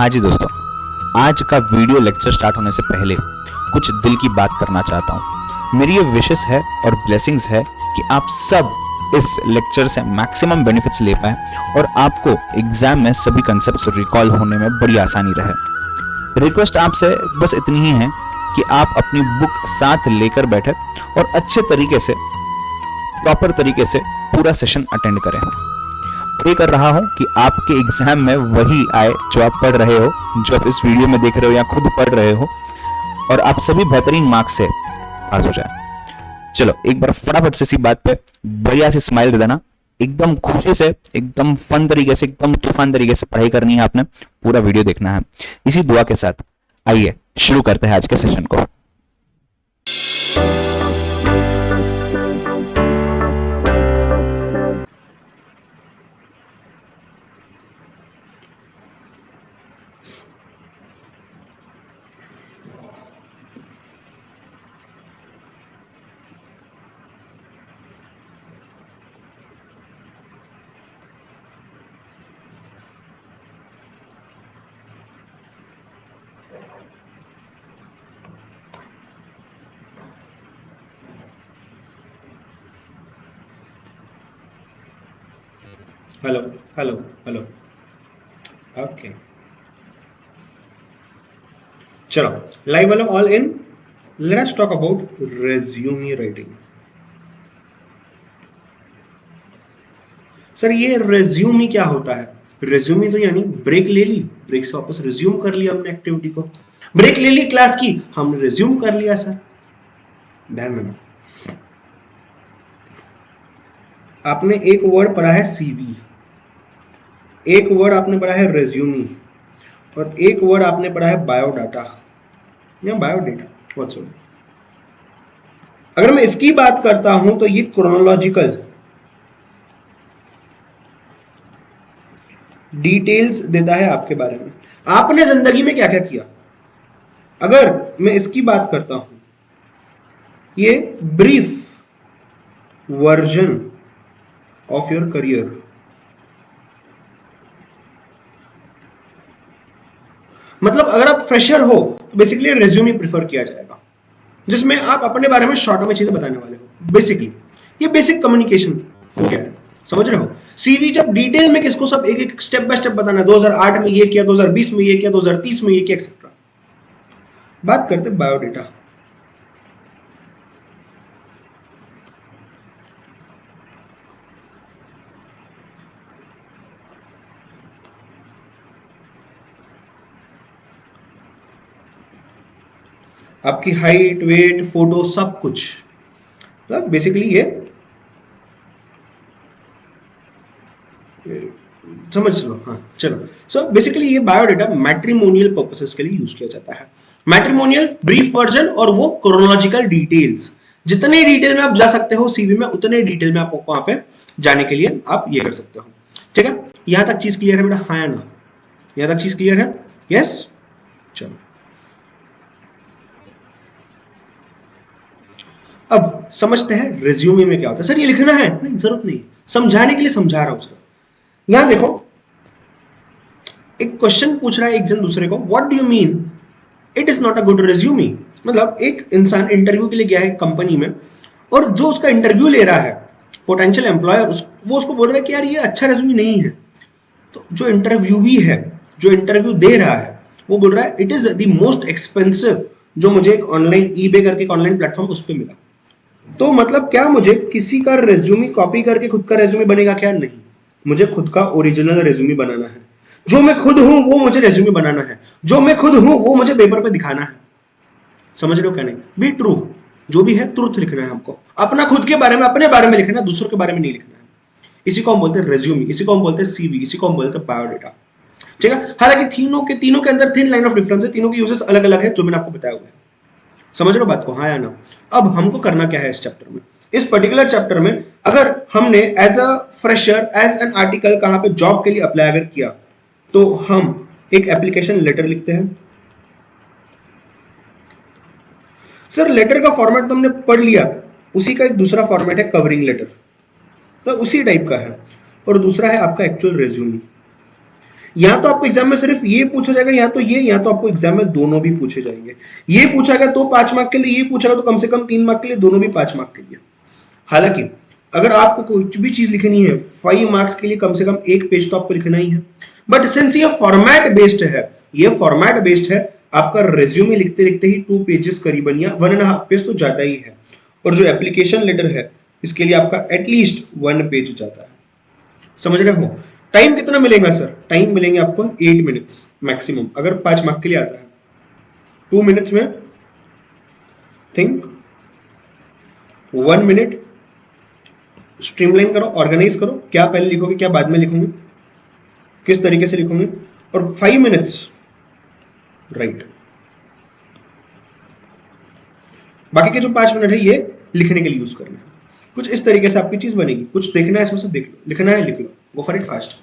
हाँ जी दोस्तों, आज का वीडियो लेक्चर स्टार्ट होने से पहले कुछ दिल की बात करना चाहता हूँ। मेरी ये विशेस है और ब्लेसिंग्स है कि आप सब इस लेक्चर से मैक्सिमम बेनिफिट्स ले पाए और आपको एग्जाम में सभी कंसेप्ट्स रिकॉल होने में बड़ी आसानी रहे। रिक्वेस्ट आपसे बस इतनी ही है कि आप अपनी बुक साथ लेकर बैठे और अच्छे तरीके से, प्रॉपर तरीके से पूरा सेशन अटेंड करें। प्रे कर रहा हूं कि आपके एग्जाम में वही आए जो आप पढ़ रहे हो, जो आप इस वीडियो में देख रहे हो या खुद पढ़ रहे हो, और आप सभी बेहतरीन मार्क्स से पास हो जाए। चलो एक बार फटाफट से इसी बात पे बढ़िया से स्माइल दे देना। एकदम खुशी से, एकदम फन तरीके से, एकदम तूफान तरीके से पढ़ाई करनी है आपने। पूरा वीडियो देखना है। इसी दुआ के साथ आइए शुरू करते हैं आज के सेशन को। Hello hello hello. ओके, चलो लाइव वाला all in. Let us talk about resume writing. Sir ये रेज्यूमे क्या होता है? रेज्यूमे तो यानी ब्रेक ले ली, ब्रेक से वापस रिज्यूम कर लिया हमने एक्टिविटी को। ब्रेक ले ली क्लास की, हमने रिज्यूम कर लिया सर। ध्यान देना, आपने एक वर्ड पढ़ा है सीवी, एक वर्ड आपने पढ़ा है रेज्यूमे, और एक वर्ड आपने पढ़ा है बायोडाटा या बायोडेटा व्हाट्सएवर। अगर मैं इसकी बात करता हूं तो ये क्रोनोलॉजिकल डिटेल्स देता है आपके बारे में, आपने जिंदगी में क्या क्या किया। अगर मैं इसकी बात करता हूं, ये brief version of your career. मतलब अगर आप फ्रेशर हो तो बेसिकली रेज्यूमे प्रेफर किया जाएगा, जिसमें आप अपने बारे में शॉर्ट में चीजें बताने वाले हो। बेसिकली ये बेसिक कम्युनिकेशन हो गया है, समझ रहे हो। सीवी जब डिटेल में किसको सब एक एक स्टेप बाय स्टेप बताना है, 2008 में ये किया, 2020 में ये किया, 2030 में ये किया, एक्सेट्रा। बात करते बायोडेटा। आपकी हाइट, वेट, फोटो, सब कुछ। तो बेसिकली ये समझ लो। हाँ चलो, सो बेसिकली ये बायोडेटा मैट्रिमोनियल पर्पसेस के लिए यूज किया जाता है। मैट्रिमोनियल ब्रीफ वर्जन और वो क्रोनोलॉजिकल डिटेल्स। जितने डिटेल में आप जा सकते हो सीवी में, उतने डिटेल में आपको वहां पे जाने के लिए आप ये कर सकते हो। ठीक है, यहां तक चीज क्लियर है बेटा? हाँ या ना? यहां तक चीज क्लियर है? यस। चलो अब समझते हैं रिज्यूमे में क्या होता है। सर ये लिखना है? नहीं, जरूरत नहीं, समझाने के लिए समझा रहा हूं सर। यहां देखो, एक क्वेश्चन पूछ रहा है एक जन दूसरे को, what do you mean it is not a good resume. मतलब एक इंसान इंटरव्यू के लिए गया है कंपनी में, और जो उसका इंटरव्यू ले रहा है पोटेंशियल एम्प्लॉयर, वो उसको बोल रहा है कि यार ये अच्छा रेज्यूमे नहीं है। तो जो इंटरव्यूवी है, जो इंटरव्यू दे रहा है, वो बोल रहा है it is the most expensive, जो मुझे एक ऑनलाइन ईबे करके ऑनलाइन प्लेटफॉर्म उस पर मिला। तो मतलब क्या मुझे किसी का रेज्यूमे कॉपी करके खुद का रेज्यूमे बनेगा क्या? नहीं, मुझे खुद का ओरिजिनल रेज्यूमे बनाना है। जो मैं खुद हूं वो मुझे रेज्यूमे बनाना है, जो मैं खुद हूं वो मुझे पेपर पे दिखाना है। समझ रहे हो क्या? नहीं, बी ट्रू, जो भी है ट्रूथ लिखना है हमको। अपना खुद के बारे में, अपने बारे में लिखना है, दूसरों के बारे में नहीं लिखना है। इसी को हम बोलते हैं रेज्यूमे, इसी को हम बोलते हैं सीवी, इसी को हम बोलते हैं बायोडेटा। ठीक है, हालांकि तीनों के अंदर थिन लाइन ऑफ डिफरेंस है, तीनों के यूजेस अलग अलग है, जो मैंने आपको बताया हुआ है। समझ रहे हो बात को? हाँ या ना? अब हमको करना क्या है इस चैप्टर में? इस पर्टिकुलर चैप्टर में अगर हमने as a fresher, as an article कहां पे जॉब के लिए अप्लाई अगर किया, तो हम एक एप्लीकेशन लेटर लिखते हैं। सर लेटर का फॉर्मेट तो हमने पढ़ लिया, उसी का एक दूसरा फॉर्मेट है कवरिंग लेटर, तो उसी टाइप का है। और दूसरा है आपका एक्चुअल रेज्यूमे। या तो आपको एग्जाम में सिर्फ ये पूछा जाएगा, या तो ये, या तो आपको एग्जाम में दोनों भी पूछे जाएंगे। ये पूछा गया तो 5 मार्क के लिए, ये पूछा गया तो कम से कम 3 मार्क के लिए, दोनों भी 5 मार्क के लिए। हालांकि अगर आपको कुछ भी चीज लिखनी है 5 मार्क्स के लिए, कम से कम एक पेज तो आपको लिखना ही है। बट सिंस ये फॉर्मेट बेस्ड है, ये फॉर्मेट बेस्ड है, आपका रिज्यूमे लिखते लिखते ही 2 पेजेस करीबन या 1.5 पेज तो जाता ही है। और जो एप्लीकेशन लेटर है इसके लिए आपका एटलीस्ट 1 पेज जाता है। समझ रहे हो? टाइम कितना मिलेगा सर? टाइम मिलेंगे आपको 8 मिनट्स मैक्सिमम, अगर 5 मार्क के लिए आता है। 2 मिनट्स में थिंक, 1 मिनट स्ट्रीमलाइन करो, ऑर्गेनाइज करो, क्या पहले लिखोगे, क्या बाद में लिखोगे, किस तरीके से लिखोगे, और 5 मिनट्स राइट। बाकी के जो 5 मिनट है ये लिखने के लिए यूज करना है। कुछ इस तरीके से आपकी चीज बनेगी। कुछ देखना है इसमें से देख लो, लिखना है लिख लो, go for it fast.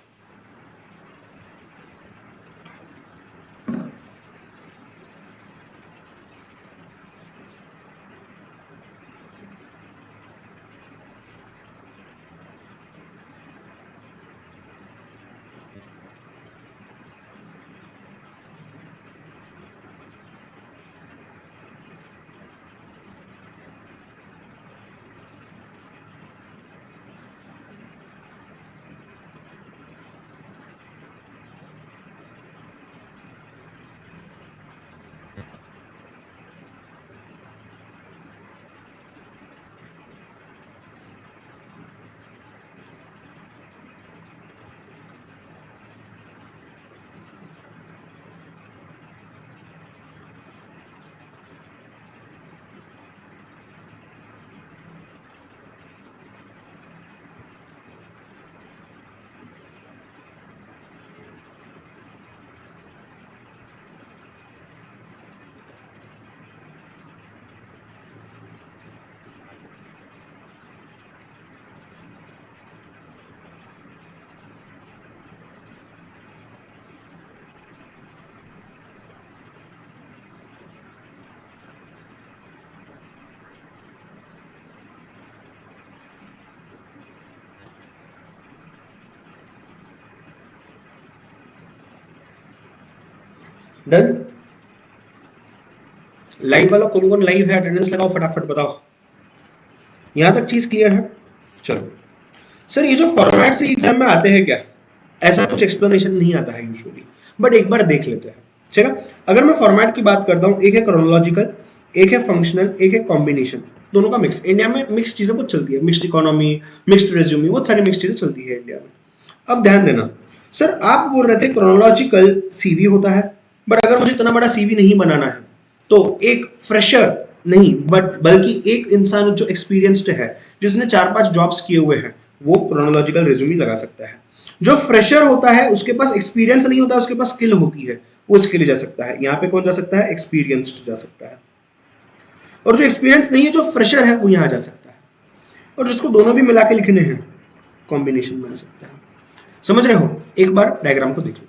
Done. Live वाला कौन कौन लाइव है? अटेंडेंस लगाओ फटाफट, बताओ। यहां तक चीज क्लियर है? चलो सर, ये जो फॉर्मेट से एग्जाम में आते हैं क्या, ऐसा कुछ एक्सप्लेनेशन नहीं आता है यूजुअली, बट एक बार देख लेते हैं। ठीक है, अगर मैं फॉर्मेट की बात करता हूं, एक है क्रोनोलॉजिकल, एक है फंक्शनल, एक है कॉम्बिनेशन, दोनों का मिक्स। इंडिया में मिक्स चीजें बहुत चलती है, मिक्स्ड इकोनॉमी, मिक्स्ड रेज्यूमे, बहुत सारी मिक्स चीजें चलती है इंडिया में। अब ध्यान देना सर, आप बोल रहे थे क्रोनोलॉजिकल सीवी होता है, बट अगर मुझे इतना बड़ा सीवी नहीं बनाना है तो एक फ्रेशर नहीं, बट बल्कि एक इंसान जो एक्सपीरियंस्ड है, जिसने 4-5 जॉब्स किए हुए हैं, वो क्रोनोलॉजिकल रिज्यूमे लगा सकता है। जो फ्रेशर होता है उसके पास एक्सपीरियंस नहीं होता, उसके पास स्किल होती है, वो इसके लिए जा सकता है। यहाँ पे कौन जा सकता है? एक्सपीरियंस्ड जा सकता है। और जो एक्सपीरियंस नहीं है, जो फ्रेशर है, वो यहाँ जा सकता है। और जिसको दोनों भी मिला के लिखने हैं, कॉम्बिनेशन में आ सकता है। समझ रहे हो? एक बार डायग्राम को देख लो।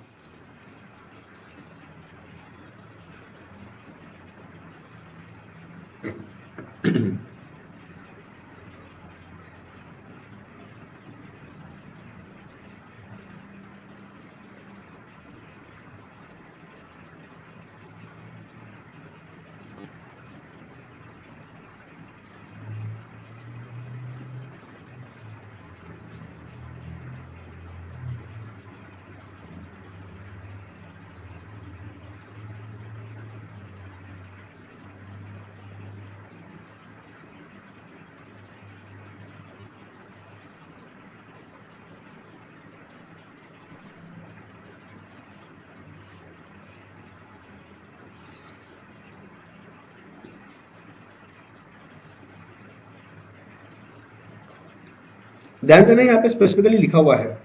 ध्यान देना, यहाँ पे स्पेसिफिकली लिखा हुआ है,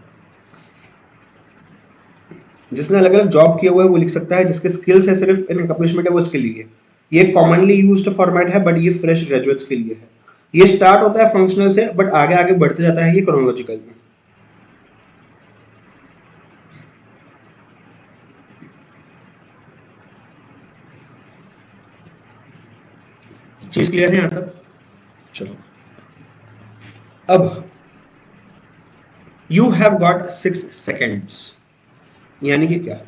जिसने अलग अलग जॉब किया हुआ है वो लिख सकता है, जिसके स्किल्स है सिर्फ इन अकम्पलिशमेंट है वो इसके लिए। ये कॉमनली यूज्ड फॉर्मेट है, बट ये फ्रेश ग्रेजुएट्स के लिए है। ये स्टार्ट होता है फंक्शनल से, बट आगे आगे बढ़ते जाता है ये क्रोनोलॉजिकल में। चीज क्लियर है यहाँ तक? चलो, अब यू हैव गॉट 6 seconds यानी कि क्या,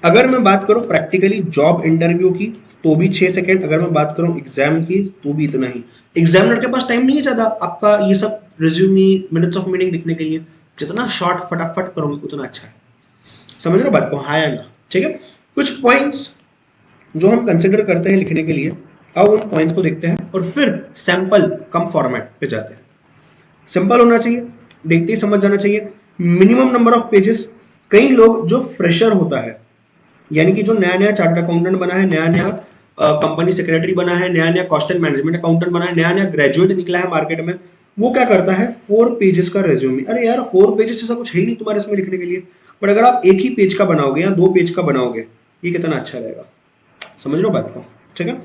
अगर मैं बात करूं प्रैक्टिकली जॉब इंटरव्यू की तो भी 6 सेकंड, अगर मैं बात करूं एग्जाम की तो भी इतना ही। एग्जामिनर के पास टाइम नहीं है ज्यादा आपका ये सब रिज्यूमी मिनट्स ऑफ मीटिंग लिखने के लिए, जितना शॉर्ट फटाफट करोगे उतना अच्छा है। समझ रहे हो बात को, हाँ या ना? ठीक है, कुछ पॉइंट्स जो हम कंसिडर करते हैं लिखने के लिए, अब उन पॉइंट्स को देखते हैं और फिर सैंपल कम फॉर्मेट पे जाते हैं। सिंपल होना चाहिए, देखते ही समझ जाना चाहिए, मिनिमम नंबर ऑफ पेजेस। कई लोग जो फ्रेशर होता है, यानी कि जो नया नया चार्टर्ड अकाउंटेंट बना है, नया नया कंपनी सेक्रेटरी बना है, नया नया कॉस्ट एंड मैनेजमेंट अकाउंटेंट बना है, नया नया ग्रेजुएट निकला है मार्केट में, वो क्या करता है 4 पेजेस का रेज्यूमे। अरे यार 4 पेजेस ऐसा कुछ है ही नहीं तुम्हारे इसमें लिखने के लिए, बट अगर आप एक ही पेज का बनाओगे या 2 पेज का बनाओगे, ये कितना अच्छा रहेगा। समझ लो बात को, ठीक है,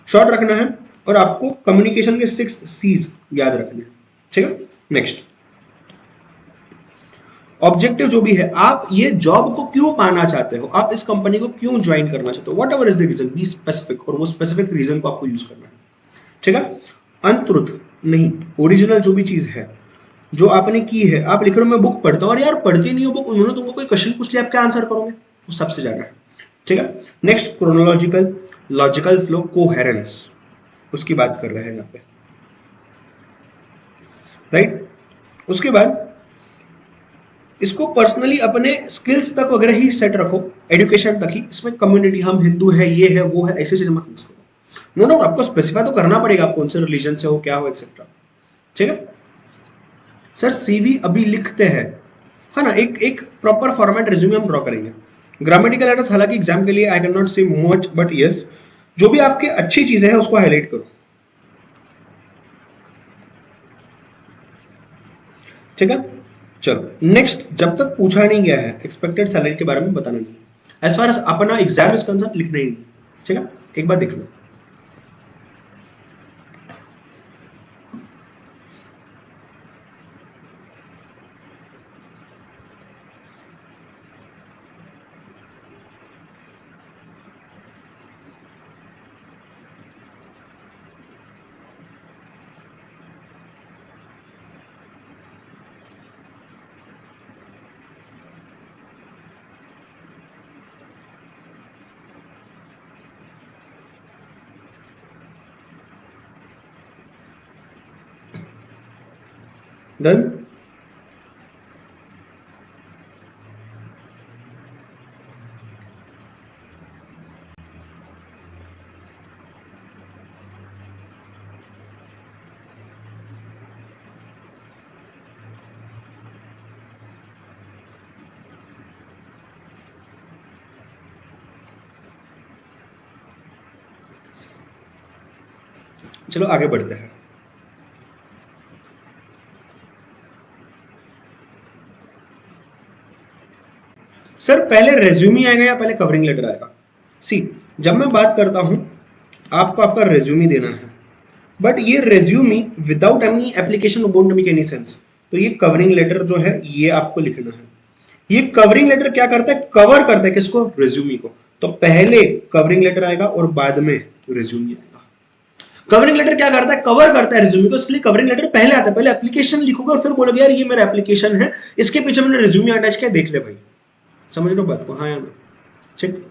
शॉर्ट रखना है और आपको कम्युनिकेशन के 6 C's याद रखने हैं, ठीक है। नेक्स्ट, ऑब्जेक्टिव जो भी है, आप ये जॉब को क्यों पाना चाहते हो, आप इस कंपनी को क्यों ज्वाइन करना चाहते हो, whatever is the reason, be specific, और वो स्पेसिफिक रीजन को आपको यूज करना है, ठीक है। अनट्रुथ नहीं, ओरिजिनल जो भी चीज है जो आपने की है, आप लिख रहे हो मैं बुक पढ़ता हूँ, और यार पढ़ती नहीं हो बुक, उन्होंने तुमको कोई क्वेश्चन पूछ लिया, आप क्या आंसर करोगे, वो सबसे ज्यादा है, ठीक है। Next, chronological, logical flow, coherence, उसकी बात कर रहे हैं यहाँ पे, राइट। उसके बाद इसको पर्सनली अपने स्किल्स तक वगैरह ही सेट रखो, एजुकेशन तक ही, इसमें कम्युनिटी, हम हिंदू है, ये है वो है, ऐसी चीजें मत मिक्स करो। नो डाउट आपको स्पेसिफाई तो करना पड़ेगा, आप कौन से रिलीजन से हो, क्या हो, एक्सेट्रा, ठीक है। सर सीवी अभी लिखते हैं, है ना, एक एक प्रॉपर फॉर्मेट रिज्यूमे हम ड्रॉ करेंगे। ग्रामेटिकल एरर्स हालांकि एग्जाम के लिए आई कैन नॉट से मच, बट यस, जो भी आपकी अच्छी चीजें हैं उसको हाईलाइट करो, ठीक है। चलो नेक्स्ट, जब तक पूछा नहीं गया है एक्सपेक्टेड सैलरी के बारे में बताना नहीं है, एज फार एज अपना एग्जाम इज कंसर्न लिखना ही नहीं, ठीक है। एक बार देख लो, डन। चलो आगे बढ़ते हैं। सर पहले रेज्यूमी आएगा या पहले कवरिंग लेटर आएगा? सी, जब मैं बात करता हूं आपको आपका रेज्यूमी देना है, बट ये resume without any application won't make any sense, तो ये कवरिंग लेटर जो है ये आपको लिखना है। ये कवरिंग लेटर क्या करता है, कवर करता है किसको, रेज्यूमी को। तो पहले कवरिंग लेटर आएगा और बाद में रेज्यूमी आएगा। कवरिंग लेटर क्या करता है, कवर करता है रेज्यूमे को, इसलिए कवरिंग लेटर पहले आता है। पहले एप्लीकेशन लिखोगे और फिर बोलोगे यार ये मेरा एप्लीकेशन है, इसके पीछे मैंने रेज्यूमे अटैच किया, देख ले भाई। समझ लो बात को, हाँ या ना? ठीक,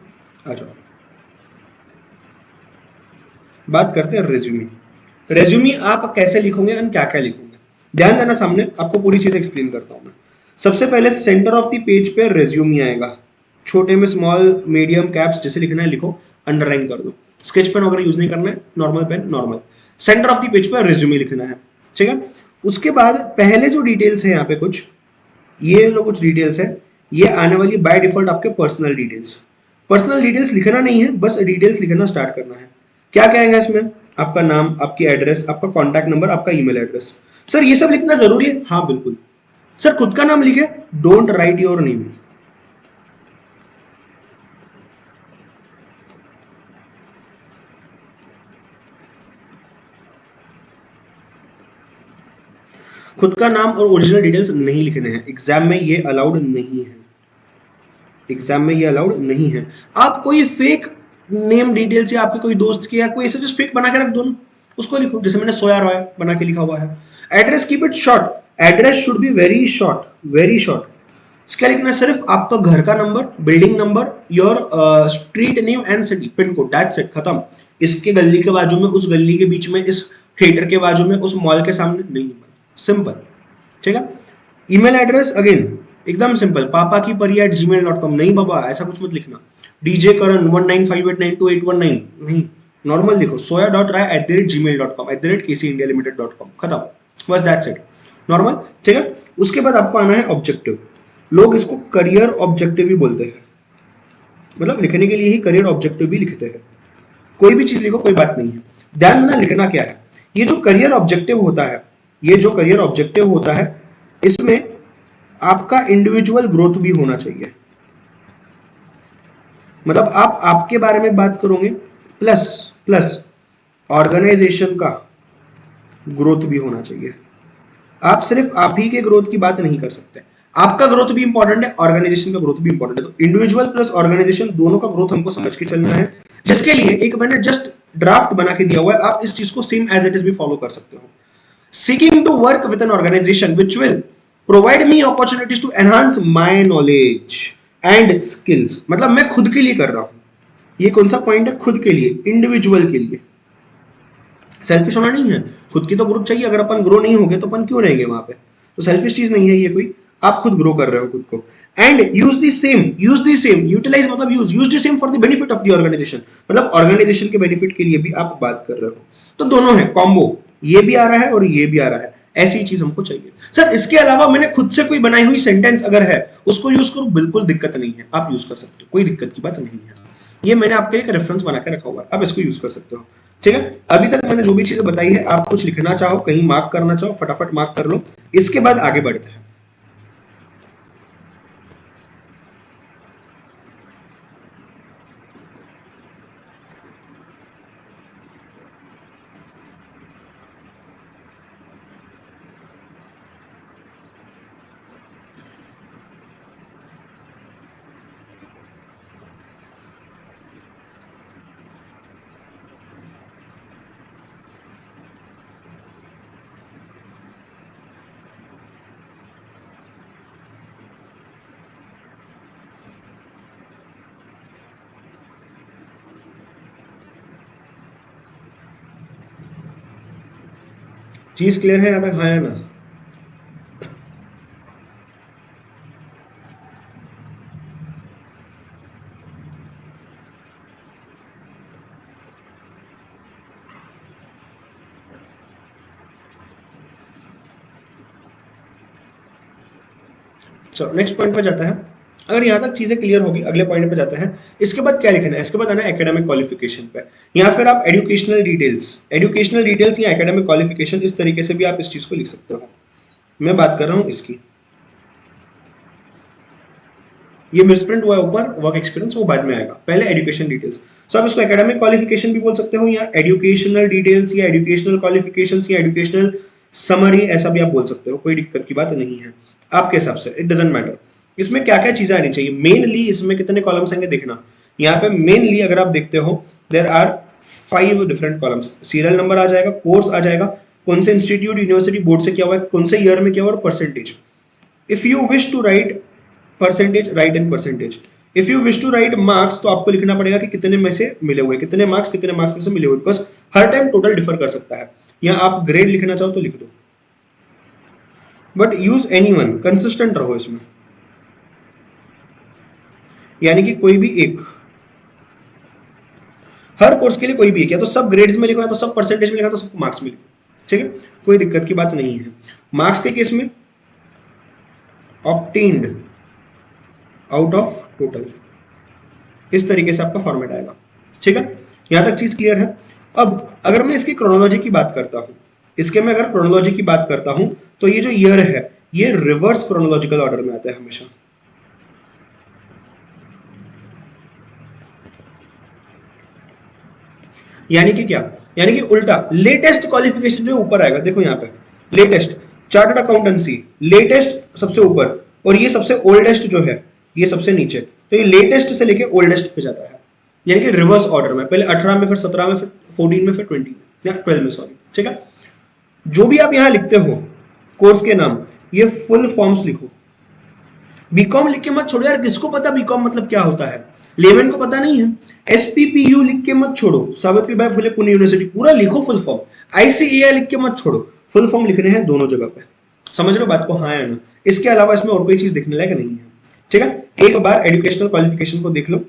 आ जाओ बात करते हैं रेज्यूमे। रेज्यूमे आप कैसे लिखोगे और क्या क्या लिखोगे, ध्यान देना, सामने आपको पूरी चीज एक्सप्लेन करता हूं मैं। सबसे पहले सेंटर ऑफ द पेज पे रेज्यूमे आएगा, छोटे में स्मॉल मीडियम कैप्स जैसे लिखना है लिखो, अंडरलाइन कर दो, स्केच पेन वगैरह यूज नहीं करना है, normal pen normal. Centre of the page पे रेज्यूमे लिखना है, ठीक है। उसके बाद पहले जो डिटेल्स है यहाँ पे कुछ, ये लो कुछ डिटेल्स है, ये आने वाली बाय डिफॉल्ट आपके पर्सनल डिटेल्स। पर्सनल डिटेल्स लिखना नहीं है, बस डिटेल्स लिखना स्टार्ट करना है। क्या क्या आएगा इसमें, आपका नाम, आपकी एड्रेस, आपका कॉन्टैक्ट नंबर, आपका ईमेल एड्रेस। सर ये सब लिखना जरूरी है? हाँ बिल्कुल। सर खुद का नाम लिखे, डोंट राइट योर नेम। खुद का नाम और ओरिजिनल डिटेल्स नहीं लिखने हैं, एग्जाम में ये अलाउड नहीं है, एग्जाम में ये अलाउड नहीं है। आप कोई फेक नेम डिटेल्स या आपके कोई दोस्त के या कोई ऐसा जस्ट फेक बना के रख दो ना, उसको लिखो, जैसे मैंने सोया रॉय बना के लिखा हुआ है। Address keep it short, address should be very short, very short. इसका लिखना है सिर्फ आपका घर का number, building number, your street name and city, pin code, that's it, खत्म। इसके गली के बाजू में, उस गली के बीच में, इस थिएटर के बाजू में, उस मॉल के सामने नहीं, सिंपल, ठीक है। ईमेल एड्रेस अगेन एकदम सिंपल, पापा की pari@gmail.com, नहीं बाबा ऐसा कुछ मत लिखना, DJ Karan 1958928119 नहीं, नॉर्मल लिखो, soya.rai@gmail.com, @kcindialimited.com, खत्म, बस दैट्स इट, नॉर्मल, ठीक है। उसके बाद आपको आना है ऑब्जेक्टिव, लोग इसको करियर ऑब्जेक्टिव भी बोलते हैं, मतलब लिखने के लिए ही करियर ऑब्जेक्टिव भी लिखते हैं, कोई भी चीज लिखो कोई बात नहीं है, ध्यान देना लिखना क्या है। ये जो करियर ऑब्जेक्टिव होता है, ये जो करियर ऑब्जेक्टिव होता है, इसमें आपका इंडिविजुअल ग्रोथ भी होना चाहिए, मतलब आप आपके बारे में बात करोगे प्लस प्लस ऑर्गेनाइजेशन का ग्रोथ भी होना चाहिए। आप सिर्फ आप ही के ग्रोथ की बात नहीं कर सकते, आपका ग्रोथ भी इंपॉर्टेंट है, ऑर्गेनाइजेशन का ग्रोथ भी इंपॉर्टेंट है, तो इंडिविजुअल प्लस ऑर्गेनाइजेशन दोनों का ग्रोथ हमको समझ के चलना है, जिसके लिए एक मैंने जस्ट ड्राफ्ट बना के दिया हुआ है, आप इस चीज को सेम एज इट इज भी फॉलो कर सकते हो। Seeking to work with an organisation which will provide me opportunities to enhance my knowledge and skills, मतलब मैं खुद के लिए कर रहा हूं, ये कौन सा पॉइंट है, खुद के लिए, इंडिविजुअल के लिए, सेल्फिश होना नहीं है, खुद की तो ग्रोथ चाहिए, अगर अपन ग्रो नहीं होंगे तो अपन क्यों रहेंगे वहां पे, तो सेल्फिश चीज नहीं है ये कोई, आप खुद ग्रो कर रहे हो खुद को। And use the same, utilise मतलब use the same for the benefit of the organisation, मतलब ऑर्गेनाइजेशन के बेनिफिट के लिए भी आप बात कर रहे हो, तो दोनों है कॉम्बो, ये भी आ रहा है और ये भी आ रहा है, ऐसी चीज हमको चाहिए। सर इसके अलावा मैंने खुद से कोई बनाई हुई सेंटेंस अगर है उसको यूज करो, बिल्कुल दिक्कत नहीं है, आप यूज कर सकते हो, कोई दिक्कत की बात नहीं है, ये मैंने आपके लिए एक रेफरेंस बना के रखा हुआ है, आप इसको यूज कर सकते हो, ठीक है। अभी तक मैंने जो भी चीजें बताई है, आप कुछ लिखना चाहो, कहीं मार्क करना चाहो, फटाफट मार्क कर लो, इसके बाद आगे बढ़ते हैं। चीज क्लियर है यहाँ तक, हाँ है ना? चलो नेक्स्ट पॉइंट पे जाता है, अगर यहाँ तक चीजें क्लियर होगी अगले पॉइंट पे जाते हैं। इसके बाद क्या लिखना है, इसके बाद आना है एकेडमिक क्वालिफिकेशन पे, या फिर आप एजुकेशनल डिटेल्स या एकेडमिक क्वालिफिकेशन, इस तरीके से भी आप इस चीज को लिख सकते हो। मैं बात कर रहा हूँ इसकी, ये मिसप्रिंट हुआ है ऊपर, वर्क एक्सपीरियंस वो बाद में आएगा, पहले एजुकेशन डिटेल्स। सो आप इसको एकेडमिक क्वालिफिकेशन भी बोल सकते हो, या एजुकेशनल डिटेल्स, या एजुकेशनल क्वालिफिकेशंस, या एजुकेशनल समरी, ऐसा भी आप बोल सकते हो, कोई दिक्कत की बात नहीं है आपके हिसाब से, इट डजंट मैटर। इसमें क्या क्या चीजें आनी चाहिए, मेनली इसमें कितने कॉलम्स आएंगे देखना, यहाँ पे मेनली अगर आप देखते हो there are 5 different columns, serial number आ जाएगा, कोर्स आ जाएगा, कौन से इंस्टीट्यूट यूनिवर्सिटी बोर्ड से किया हुआ है, कौन से ईयर में किया हुआ है, और percentage. If you wish to write percentage, write in percentage. If you wish to write marks, तो आपको लिखना पड़ेगा कि कितने में से मिले हुए, कितने मार्क्स में से मिले हुए, because her time total differ कर सकता है, या आप ग्रेड लिखना चाहो तो लिख दो, बट यूज एनीवन, कंसिस्टेंट रहो इसमें, यानी कि कोई भी एक, हर कोर्स के लिए कोई भी एक, या तो सब ग्रेड्स में लिखो, या तो सब परसेंटेज में लिखो, तो सब मार्क्स में लिखो, ठीक है, कोई दिक्कत की बात नहीं है। मार्क्स के केस में ऑब्टेन्ड आउट ऑफ टोटल, इस तरीके से आपका फॉर्मेट आएगा, ठीक है, यहां तक चीज क्लियर है। अब अगर मैं इसकी क्रोनोलॉजी की बात करता हूं, इसके में अगर क्रोनोलॉजी की बात करता हूं, तो ये जो ईयर है ये रिवर्स क्रोनोलॉजिकल ऑर्डर में आता है हमेशा, यानी कि क्या, यानी कि उल्टा, लेटेस्ट क्वालिफिकेशन जो ऊपर आएगा, देखो यहाँ पे लेटेस्ट चार्टर्ड अकाउंटेंसी, लेटेस्ट सबसे ऊपर, और ये सबसे ओल्डेस्ट जो है ये सबसे नीचे, तो ये लेटेस्ट से लेके ओल्डेस्ट पे जाता है, यानी कि रिवर्स ऑर्डर में, पहले 18 में, फिर 17 में, फिर 14 में, फिर 20 में, या 12 में, सॉरी, ठीक है। जो भी आप यहां लिखते हो कोर्स के नाम, ये फुल फॉर्म्स लिखो, बीकॉम लिख के मत छोड़ो यार, किसको पता बीकॉम मतलब क्या होता है, लेमन को पता नहीं है। एसपीपीयू लिख के मत छोड़ो, सावित्रीबाई फुले पुणे यूनिवर्सिटी, पूरा लिखो फुल फॉर्म। आईसीएआई लिख के मत छोड़ो, फुल फॉर्म लिखने हैं दोनों जगह पे। समझ रहे हो बात को, हाँ या ना? इसके अलावा इसमें और कोई चीज दिखने लायक नहीं है। ठीक है, एक बार एजुकेशनल क्वालिफिकेशन को देख लो।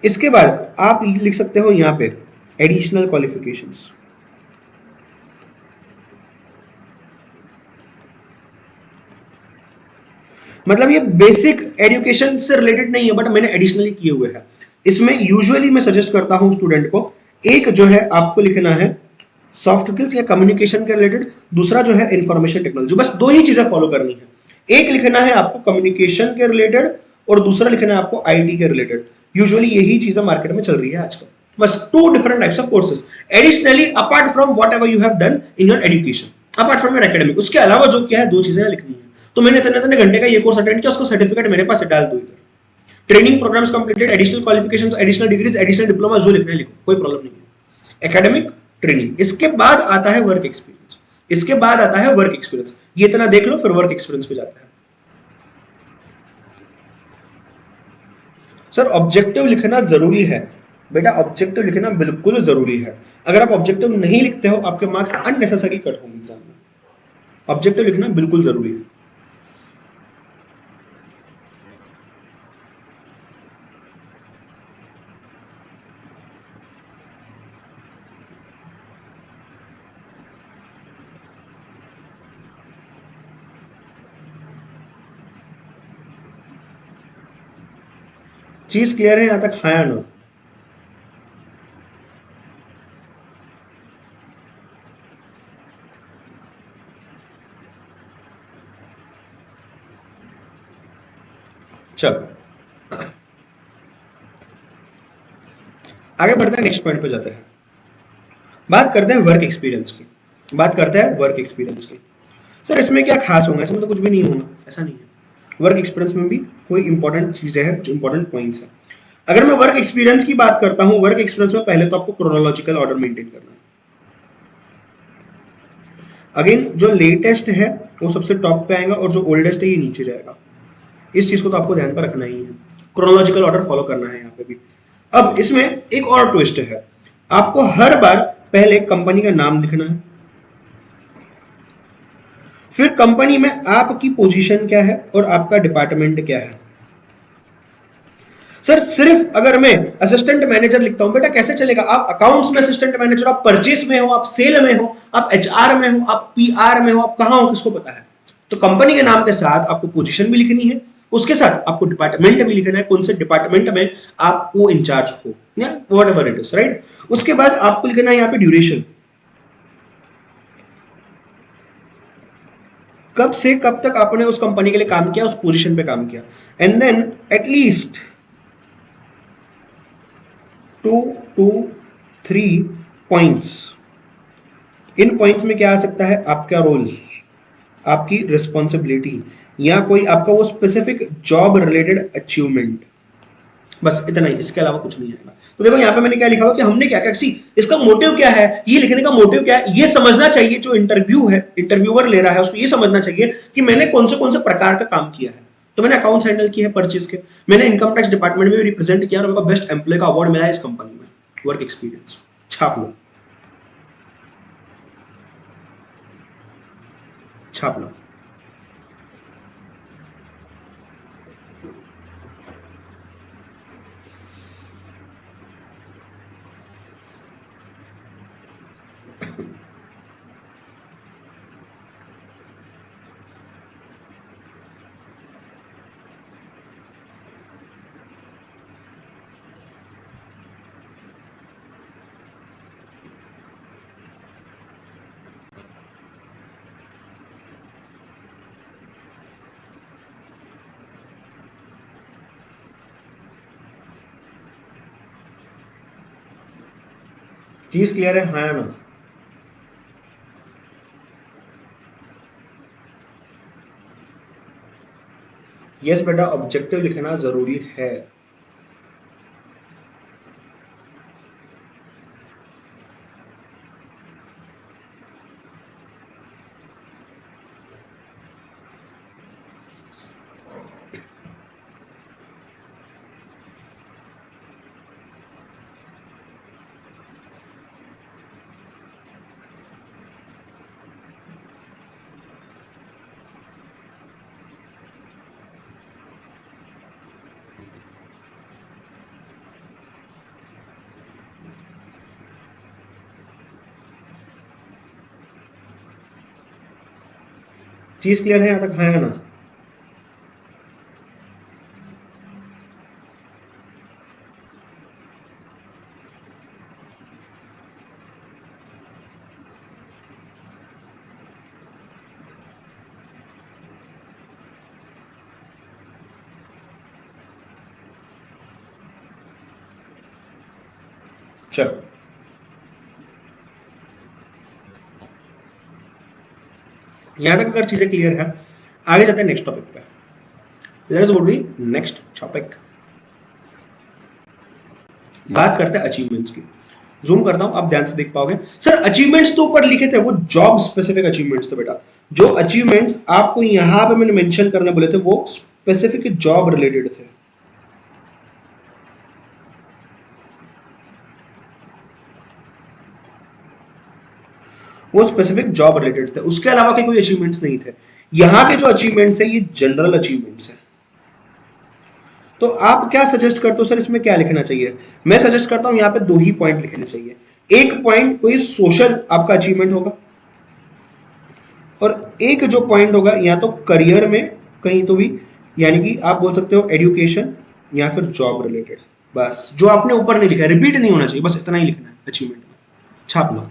इसके बाद आप लिख सकते हो यहां पे एडिशनल क्वालिफिकेशंस। मतलब ये बेसिक एजुकेशन से रिलेटेड नहीं है, बट मैंने एडिशनली किए हुए हैं। इसमें यूजुअली मैं सजेस्ट करता हूं स्टूडेंट को, एक जो है आपको लिखना है सॉफ्ट स्किल्स या कम्युनिकेशन के रिलेटेड, दूसरा जो है इंफॉर्मेशन टेक्नोलॉजी। बस दो ही चीजें फॉलो करनी है, एक लिखना है आपको कम्युनिकेशन के रिलेटेड और दूसरा लिखना है आपको आईटी के रिलेटेड। यूजुअली यही चीजें मार्केट में चल रही है आजकल। बस two different types of courses additionally apart from whatever you have done in your education, apart from your academic. उसके अलावा जो क्या है, दो चीजें लिखनी है। तो मैंने इतने इतने घंटे का ये कोर्स अटेंड किया, उसको सर्टिफिकेट मेरे पास डाल दो इधर। Training programmes completed, additional qualifications, additional degrees, additional diploma, जो लिखना है लिखो, कोई प्रॉब्लम नहीं है। एकेडमिक, ट्रेनिंग, इसके बाद आता है वर्क एक्सपीरियंस। इसके बाद आता है वर्क एक्सपीरियंस, ये इतना देख लो, फिर वर्क एक्सपीरियंस पे जाता है। सर ऑब्जेक्टिव लिखना जरूरी है बेटा, ऑब्जेक्टिव लिखना बिल्कुल जरूरी है। अगर आप ऑब्जेक्टिव नहीं लिखते हो, आपके मार्क्स अननेसेसरी कट होंगे एग्जाम में। ऑब्जेक्टिव लिखना बिल्कुल जरूरी है। चीज क्लियर है यहां तक, हाँ या ना? चलो आगे बढ़ते हैं, नेक्स्ट पॉइंट पे जाते हैं। बात करते हैं वर्क एक्सपीरियंस की, बात करते हैं वर्क एक्सपीरियंस की। सर इसमें क्या खास होगा, इसमें तो कुछ भी नहीं होगा, ऐसा नहीं है। वर्क एक्सपीरियंस में भी कोई इंपॉर्टेंट चीजें हैं, कुछ इंपॉर्टेंट पॉइंट्स हैं। अगर मैं वर्क एक्सपीरियंस की बात करता हूं, वर्क एक्सपीरियंस में पहले तो आपको क्रोनोलॉजिकल ऑर्डर मेंटेन करना है। अगेन जो लेटेस्ट है वो सबसे टॉप पे आएगा और जो ओल्डेस्ट है ये नीचे जाएगा। इस चीज को तो आपको ध्यान पर रखना ही है, क्रोनोलॉजिकल ऑर्डर फॉलो करना है यहाँ पे भी। अब इसमें एक और ट्विस्ट है, आपको हर बार पहले कंपनी का नाम लिखना है, फिर कंपनी में आपकी पोजीशन क्या है और आपका डिपार्टमेंट क्या है। सर सिर्फ अगर मैं असिस्टेंट मैनेजर लिखता हूं, बेटा कैसे चलेगा? आप अकाउंट्स में असिस्टेंट मैनेजर, आप परचेस में हो, आप सेल में हो, आप एचआर में हो, आप पीआर में हो, आप कहां हो, किसको पता है? तो कंपनी के नाम के साथ आपको पोजीशन भी लिखनी है, उसके साथ आपको डिपार्टमेंट भी लिखना है, कौन से डिपार्टमेंट में आप वो इंचार्ज हो, या what ever it is, right. उसके बाद आपको लिखना है यहाँ पे ड्यूरेशन, कब से कब तक आपने उस कंपनी के लिए काम किया, उस पोजीशन पे काम किया। And then at least 2 to 3 points. इन पॉइंट्स में क्या आ सकता है? आपका रोल, आपकी रिस्पॉन्सिबिलिटी, या कोई आपका वो स्पेसिफिक जॉब रिलेटेड अचीवमेंट। बस इतना ही, इसके अलावा कुछ नहीं आएगा। तो देखो यहाँ पे मैंने क्या लिखा हुआ कि हमने क्या क्या सी, इसका मोटिव क्या है, ये लिखने का मोटिव क्या है, ये समझना चाहिए जो इंटरव्यू है, इंटरव्यूअर ले रहा है, उसको ये समझना चाहिए कि मैंने कौन से प्रकार का काम किया है। तो मैंने अकाउंट्स हैंडल किए हैं परचेज के, मैंने इनकम टैक्स डिपार्टमेंट में भी रिप्रेजेंट किया और मेरे को बेस्ट एम्प्लॉय का अवार्ड मिला है इस कंपनी में। वर्क एक्सपीरियंस छाप लो, छाप लो। चीज क्लियर है, हाँ या ना? यस बेटा, ऑब्जेक्टिव लिखना जरूरी है। चीज क्लियर है यहाँ तक, हाँ या ना? चलो यहां तक अगर चीजें क्लियर है, आगे जाते हैं नेक्स्ट टॉपिक पे। Let's go to next topic. बात करते हैं अचीवमेंट्स की। जूम करता हूं, आप ध्यान से देख पाओगे। सर अचीवमेंट्स तो ऊपर लिखे थे, वो जॉब स्पेसिफिक अचीवमेंट्स थे बेटा। जो अचीवमेंट्स आपको यहां पे मैंने मेंशन करने बोले थे वो स्पेसिफिक जॉब रिलेटेड थे। वो स्पेसिफिक जॉब रिलेटेड थे, उसके अलावा के कोई अचीवमेंट्स नहीं थे। यहां के जो अचीवमेंट्स है ये जनरल अचीवमेंट्स है। तो आप क्या सजेस्ट करते हो सर, इसमें क्या लिखना चाहिए? मैं सजेस्ट करता हूं यहाँ पे 2 ही पॉइंट लिखने चाहिए। एक पॉइंट कोई सोशल आपका अचीवमेंट होगा, और एक जो पॉइंट होगा या तो करियर में कहीं तो भी, यानी कि आप बोल सकते हो एजुकेशन या फिर जॉब रिलेटेड। बस जो आपने ऊपर नहीं लिखा, रिपीट नहीं होना चाहिए, बस इतना ही लिखना है अचीवमेंट में, छाप लो।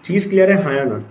चीज क्लियर है, हाँ या ना?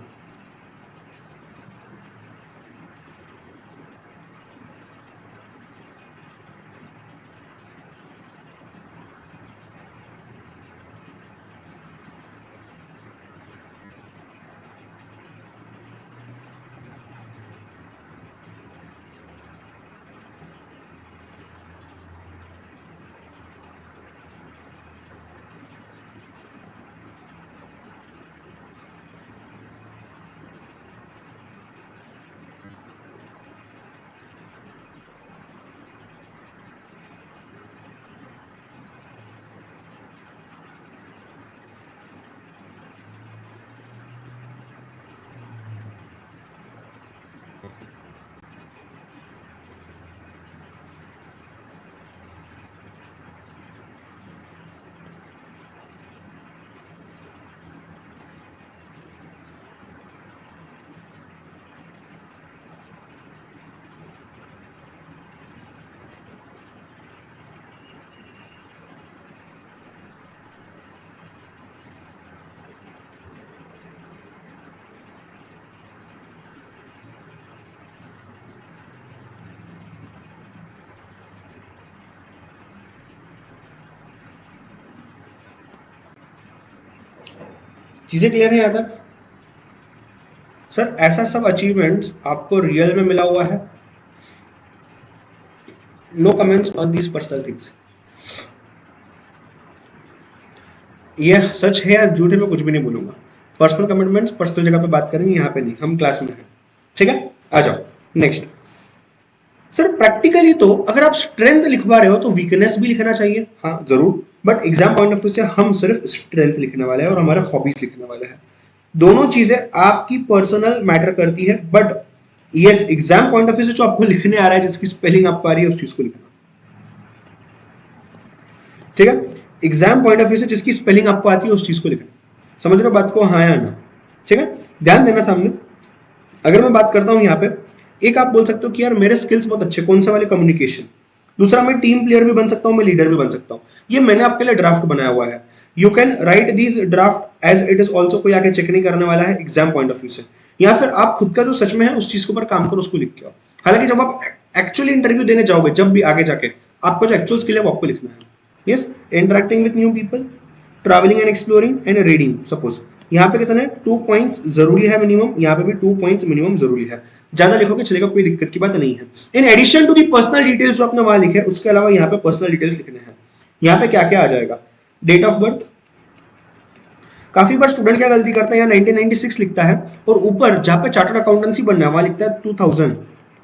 चीजें क्लियर है यहां तक? सर ऐसा सब अचीवमेंट्स आपको रियल में मिला हुआ है? No comments on these personal things. ये सच है या झूठ है मैं कुछ भी नहीं बोलूंगा। पर्सनल कमिटमेंट्स पर्सनल जगह पे बात करेंगे, यहाँ पे नहीं, हम क्लास में हैं। ठीक है, आ जाओ नेक्स्ट। सर प्रैक्टिकली तो अगर आप स्ट्रेंथ लिखवा रहे हो तो वीकनेस भी लिखना चाहिए, हाँ जरूर, but exam point of view से हम सिर्फ स्ट्रेंथ लिखने वाले हैं और हमारे हॉबीज लिखने वाले हैं। दोनों चीजें आपकी पर्सनल मैटर करती है, but yes exam point of view से जो आपको लिखने आ रहा है, जिसकी स्पेलिंग आपको आ रही है, उस चीज को लिखना। ठीक है, एग्जाम पॉइंट ऑफ व्यू से जिसकी स्पेलिंग आपको आती है उस चीज को लिखना। समझ रहे हो बात को, हाँ या ना? ठीक है, ध्यान देना सामने। अगर मैं बात करता हूं यहाँ पे, एक आप बोल सकते हो कि यार मेरे स्किल्स बहुत अच्छे, कौन सा वाले? कम्युनिकेशन। दूसरा मैं टीम प्लेयर भी बन सकता हूं, मैं लीडर भी बन सकता हूं। ये मैंने आपके लिए ड्राफ्ट बनाया हुआ है। You can write these draft as it is also, कोई आके चेक नहीं करने वाला है एग्जाम पॉइंट ऑफ व्यू से। या फिर आप खुद का जो सच में है उस चीज के ऊपर काम करो, उसको लिख के आओ। हालांकि जब आप एक्चुअली इंटरव्यू देने जाओगे, जब भी आगे जाके, आपको जो एक्चुअल स्किल है वो आपको लिखना है। Yes, interacting with new people, travelling and exploring and reading. Suppose यहाँ पे कितने 2 पॉइंट्स जरूरी है मिनिमम, यहाँ पे भी 2 पॉइंट्स मिनिमम जरूरी है। ज्यादा लिखोगे चलेगा, कोई दिक्कत की बात नहीं है। In addition to the personal details जो आपने वहां लिखे, उसके अलावा यहाँ पे पर्सनल डिटेल्स लिखने हैं। यहाँ पे क्या क्या आ जाएगा? Date of birth. काफी बार स्टूडेंट क्या गलती करता है, यहाँ 1996 लिखता है और ऊपर जहां पे चार्टर्ड अकाउंटेंसी बनना है वहां लिखता है 2000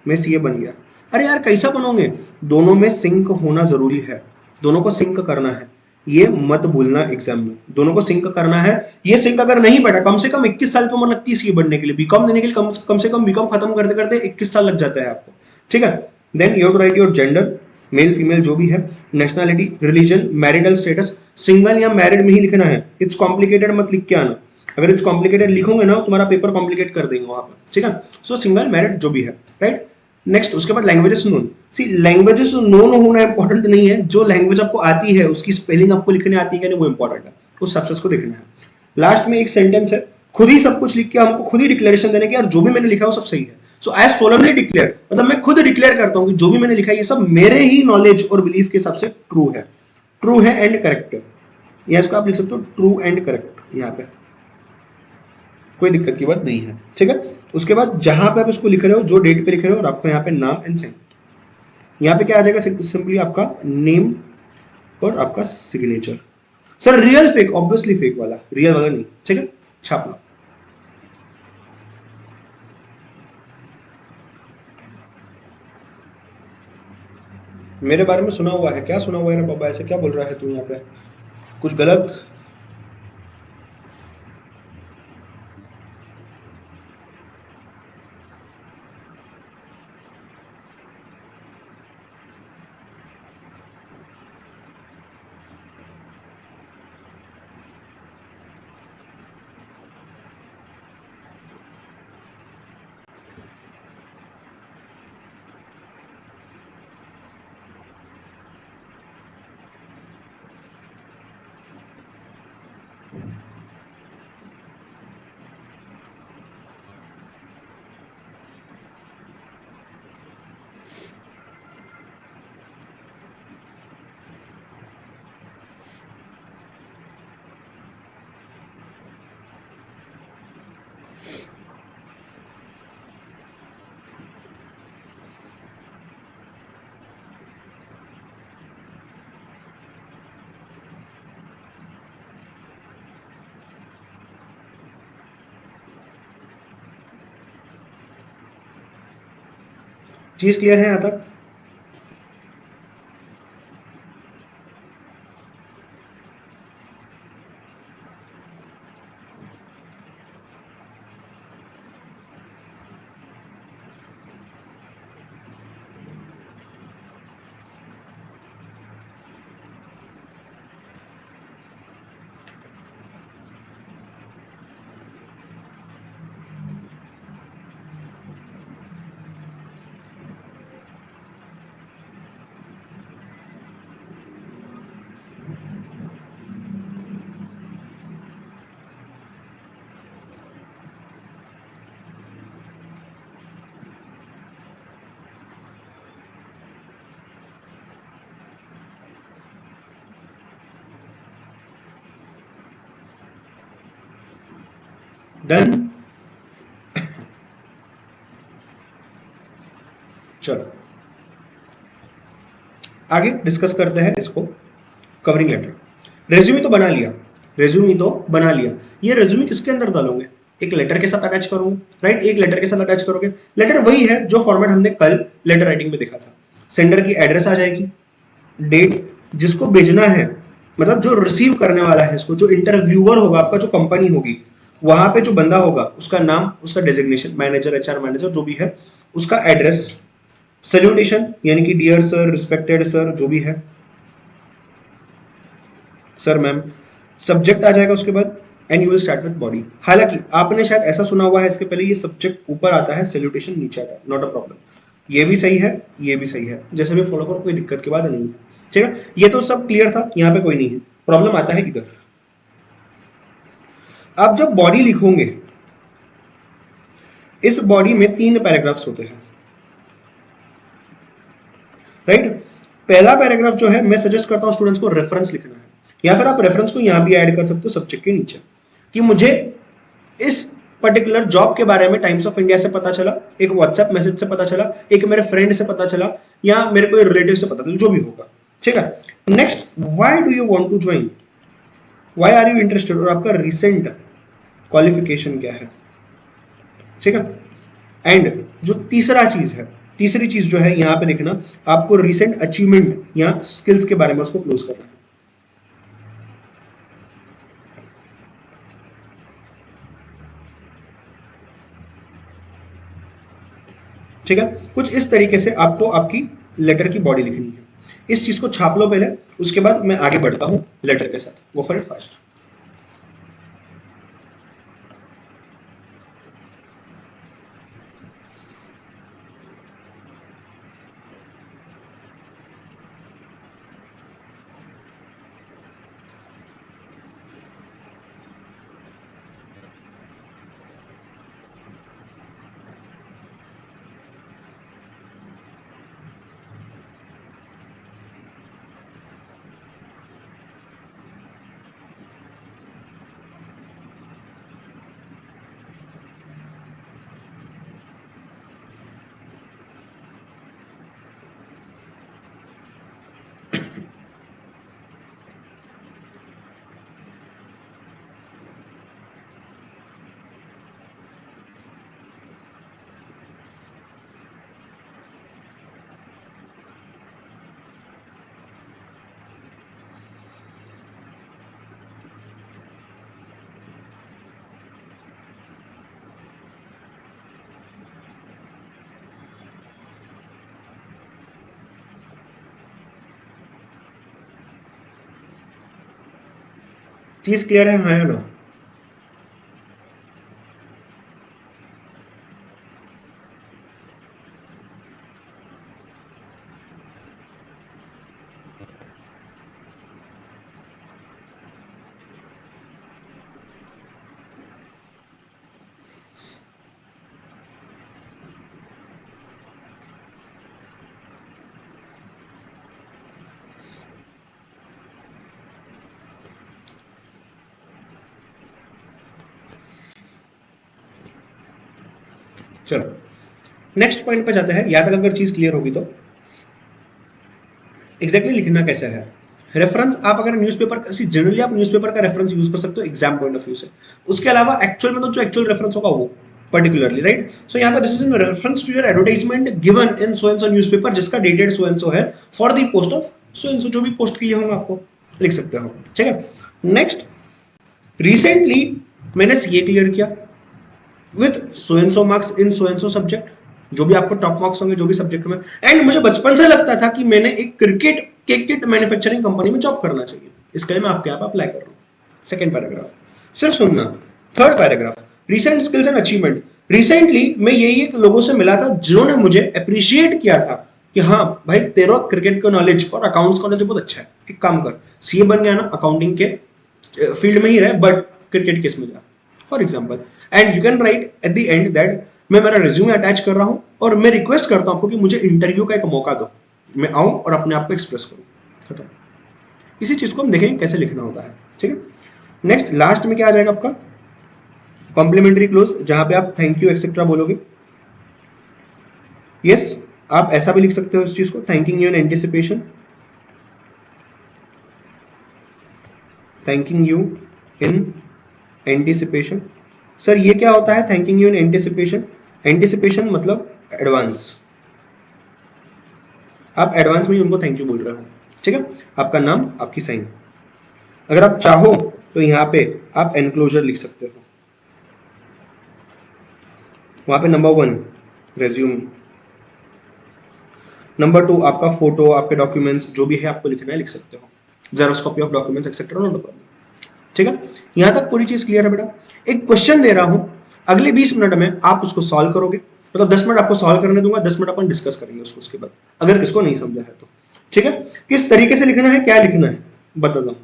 में सीए बन गया। अरे यार कैसा बनोगे? दोनों में सिंक होना जरूरी है, दोनों को सिंक करना है, ये मत भूलना एग्जाम में, दोनों को सिंक करना है। ये सिंक अगर नहीं बैठा, कम से कम 21 साल की उम्र लगती है इसकी बनने के लिए, बीकॉम देने के लिए कम से कम बीकॉम खत्म करते करते 21 साल लग जाता है आपको, ठीक है। Then you have to write your gender, male female जो भी है, nationality, religion, marital status, single या मैरिड में ही लिखना है, इट्स कॉम्प्लिकेटेड मत लिख के आना। अगर इट्स कॉम्प्लिकेटेड लिखोगे ना तुम्हारा पेपर कॉम्प्लिकेट कर देंगे वहां पर, ठीक है। सो सिंगल, मैरिड जो भी है, राइट। नेक्स्ट उसके बाद लैंग्वेजेस नोन। सी लैंग्वेजेस नोन होना इंपॉर्टेंट नहीं है, जो लैंग्वेज आपको आती है उसकी स्पेलिंग आपको लिखने आती है क्या नहीं वो इंपॉर्टेंट है, उस सबसे को देखना है। लास्ट में एक सेंटेंस है, खुद ही सब कुछ लिख के हमको खुद ही डिक्लेरेशन देने की यार जो भी मैंने लिखा है वो सब सही है। सो आई सोलमली डिक्लेयर, मतलब मैं खुद डिक्लेयर करता हूं कि जो भी मैंने लिखा है ये सब मेरे ही नॉलेज और बिलीफ के हिसाब से ट्रू है एंड करेक्ट है। या इसको आप लिख सकते हो ट्रू एंड करेक्ट, यहाँ पे कोई दिक्कत की बात नहीं है, ठीक है। उसके बाद जहां पे आप इसको लिख रहे हो, जो डेट पे लिख रहे हो, और आपका यहाँ पे नाम एंड सेंड, यहाँ पे क्या आ जाएगा, सिंपली आपका नेम और आपका signature. Sir real fake, obviously fake वाला, रियल वाला नहीं, ठीक है, छाप लो। मेरे बारे में सुना हुआ है क्या? सुना हुआ है ना पापा, ऐसे क्या बोल रहा है तू यहाँ पे, कुछ गलत? चीज क्लियर है यहाँ तक? डन। चलो आगे डिस्कस करते हैं इसको। कवरिंग लेटर, रेज्यूमे तो बना लिया, रेज्यूमे तो बना लिया, ये रेज्यूमे किसके अंदर डालोगे? एक लेटर के साथ अटैच करोगे, राइट, एक लेटर के साथ अटैच करोगे। लेटर वही है जो फॉर्मेट हमने कल लेटर राइटिंग में देखा था। सेंडर की एड्रेस आ जाएगी, डेट, जिसको भेजना है, मतलब जो रिसीव करने वाला है इसको, जो इंटरव्यूअर होगा आपका, जो कंपनी होगी, वहां पे जो बंदा होगा उसका नाम, उसका डेजिग्नेशन, मैनेजर, एचआर मैनेजर जो भी है, उसका एड्रेस, सैल्यूटेशन यानी कि डियर सर, रिस्पेक्टेड सर जो भी है, सर मैम, सब्जेक्ट आ जाएगा उसके बाद, and you will start with body. हालांकि आपने शायद ऐसा सुना हुआ है इसके पहले, ये सब्जेक्ट ऊपर आता है, सैल्यूटेशन नीचे आता है, नॉट अ प्रॉब्लम, ये भी सही है, ये भी सही है, जैसे भी फॉलो करो, कोई दिक्कत की बात नहीं है, ठीक है। ये तो सब क्लियर था, यहाँ पे कोई नहीं है, प्रॉब्लम आता है इधर। आप जब बॉडी लिखोगे, इस बॉडी में 3 पैराग्राफ्स होते हैं, राइट। पहला पैराग्राफ जो है, मैं सजेस्ट करता हूं स्टूडेंट्स को रेफरेंस लिखना है, या फिर आप रेफरेंस को यहां भी ऐड कर सकते हो सब्जेक्ट के नीचे, कि मुझे इस पर्टिकुलर जॉब के बारे में टाइम्स ऑफ इंडिया से पता चला, एक व्हाट्सएप मैसेज से पता चला, एक मेरे फ्रेंड से पता चला, या मेरे कोई रिलेटिव से पता चला, जो भी होगा, ठीक है। Next, why do you want to join, why are you interested, और आपका रिसेंट क्वालिफिकेशन क्या है, ठीक है। एंड जो तीसरा चीज है, तीसरी चीज जो है यहाँ पे देखना, आपको रिसेंट अचीवमेंट या स्किल्स के बारे में उसको क्लोज करना है। ठीक है, कुछ इस तरीके से आपको आपकी लेटर की बॉडी लिखनी है। इस चीज को छाप लो पहले, उसके बाद मैं आगे बढ़ता हूं लेटर के साथ। गो फॉर इट फास्ट। चीज क्लियर है, हाँ या ना? चलो नेक्स्ट पॉइंट पे जाते हैं। याद तक अगर चीज क्लियर होगी तो एग्जैक्टली लिखना कैसे है। रेफरेंस आप अगर न्यूज़पेपर, जनरली आप न्यूज़पेपर का रेफरेंस यूज कर सकते हो एग्जाम पॉइंट ऑफ व्यू से। उसके अलावा एक्चुअल में तो जो एक्चुअल रेफरेंस होगा वो पर्टिकुलरली, राइट। सो यहाँ पर this is in reference to your advertisement given in so and so newspaper, जिसका डेटेड सो एंड सो है, for the post of so and so, जो भी पोस्ट किए होंगे आपको लिख सकते हो। ठीक है, नेक्स्ट, रिसेंटली मैंने सीए क्लियर किया with so and so marks in so and so subject, जो भी आपको टॉप मार्क्स होंगे जो भी सब्जेक्ट में। एंड मुझे बचपन से लगता था कि मैंने एक cricket cake kit manufacturing company में जॉब करना चाहिए, इसके लिए मैं आपके आप अप्लाई कर रहा हूँ। सेकंड पैराग्राफ, सिर्फ सुनना। Third paragraph, recent skills and achievement. Recently मैं यही एक लोगों से मिला था जिन्होंने मुझे अप्रिशिएट किया था कि हाँ भाई तेरा क्रिकेट का नॉलेज और अकाउंट्स का नॉलेज बहुत अच्छा है, एक काम कर सीए बन गया ना, अकाउंटिंग के फील्ड में ही रहे बट क्रिकेट केस में जा, for example. And you can right at the end that मैं मेरा रिज्यूमे अटैच कर रहा हूं और मैं रिक्वेस्ट करता हूं आपको कि मुझे इंटरव्यू का एक मौका दो, मैं आऊं और अपने आप को एक्सप्रेस करूं, खत्म। इसी चीज को हम देखेंगे कैसे लिखना होता है। ठीक है, नेक्स्ट लास्ट में क्या आ जाएगा आपका, कॉम्प्लीमेंट्री क्लोज, जहां पे आप थैंक यू एक्सेट्रा बोलोगे। यस, आप ऐसा भी लिख सकते हो इस चीज को, thanking you in anticipation, thanking you in anticipation. Sir ये क्या होता है thanking you in anticipation? Anticipation मतलब एडवांस, आप एडवांस में ही उनको थैंक यू बोल रहे हो। ठीक है, आपका नाम, आपकी साइन। अगर आप चाहो तो यहाँ पे आप एनक्लोजर लिख सकते हो, वहां पे नंबर 1 रेज्यूम, नंबर 2 आपका फोटो, आपके डॉक्यूमेंट्स जो भी है आपको लिखना है लिख सकते हो, xerox copy of documents etcetera, no problem. ठीक है, यहां तक पूरी चीज क्लियर है बेटा। एक क्वेश्चन दे रहा हूं, अगले 20 मिनट में आप उसको सॉल्व करोगे, मतलब 10 मिनट आपको सॉल्व करने दूंगा, 10 मिनट अपन डिस्कस करेंगे उसको उसके बाद, अगर इसको नहीं समझा है तो। ठीक है, किस तरीके से लिखना है, क्या लिखना है बता दो।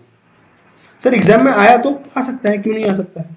सर एग्जाम में आया तो आ सकता है, क्यों नहीं आ सकता है।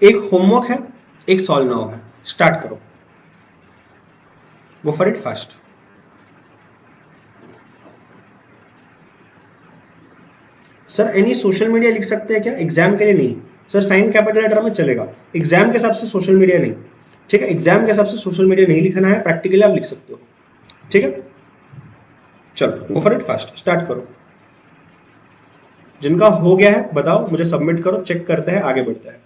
एक होमवर्क है, एक सॉल्व नाउ है। स्टार्ट करो, गो for it fast. Sir any social media लिख सकते हैं क्या? एग्जाम के लिए नहीं सर, साइन कैपिटल लेटर में चलेगा, एग्जाम के हिसाब से सोशल मीडिया नहीं। ठीक है, एग्जाम के हिसाब से सोशल मीडिया नहीं लिखना है, प्रैक्टिकली आप लिख सकते हो। ठीक है, चलो गो फॉर इट फास्ट, स्टार्ट करो। जिनका हो गया है बताओ, मुझे सबमिट करो, चेक करते हैं, आगे बढ़ते हैं।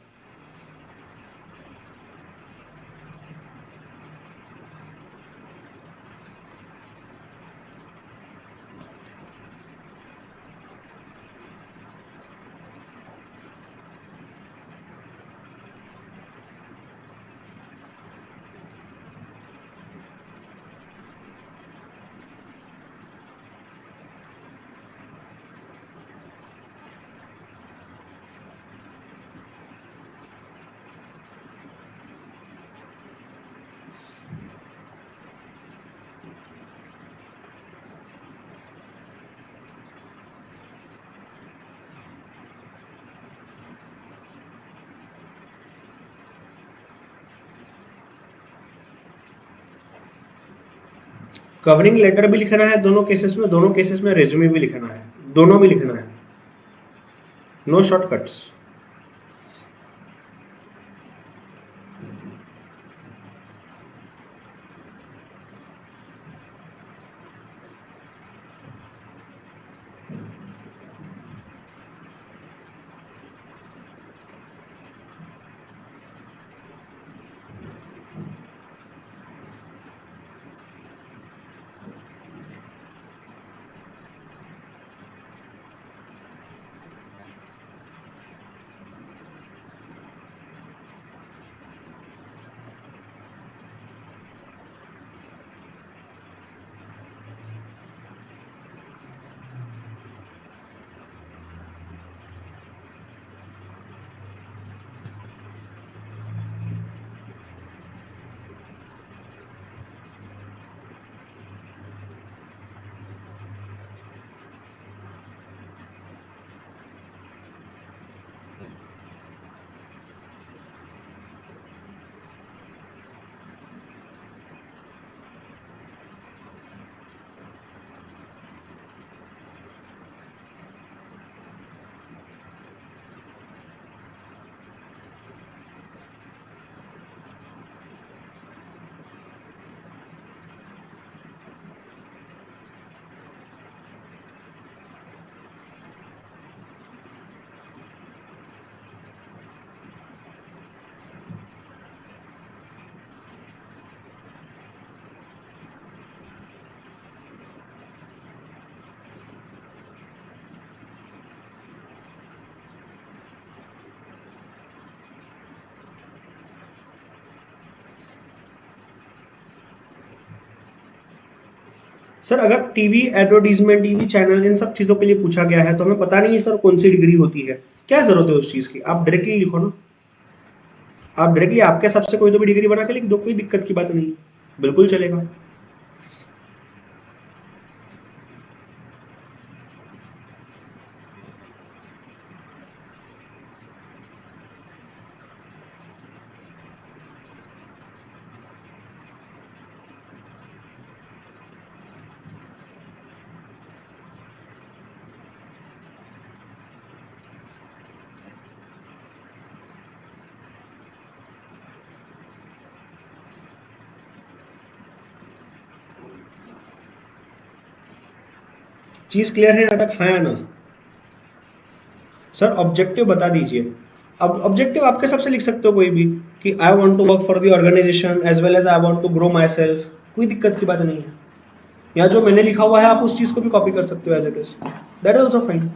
कवरिंग लेटर भी लिखना है दोनों केसेस में, दोनों केसेस में रेज्यूमे भी लिखना है, दोनों भी लिखना है, नो शॉर्टकट्स। सर अगर टीवी एडवर्टीजमेंट, टीवी चैनल, इन सब चीजों के लिए पूछा गया है तो हमें पता नहीं है सर कौन सी डिग्री होती है, क्या जरूरत है उस चीज की? आप डायरेक्टली लिखो ना, आप डायरेक्टली आपके हिसाब से कोई तो भी डिग्री बना के लिख दो, कोई दिक्कत की बात नहीं है, बिल्कुल चलेगा। चीज क्लियर है यहाँ तक, हाँ या ना? सर ऑब्जेक्टिव बता दीजिए। अब ऑब्जेक्टिव आपके हिसाब से लिख सकते हो कोई भी, कि I want to work for the organisation as well as I want to grow myself, कोई दिक्कत की बात नहीं है। या जो मैंने लिखा हुआ है आप उस चीज को भी कॉपी कर सकते हो as it is, that is also fine.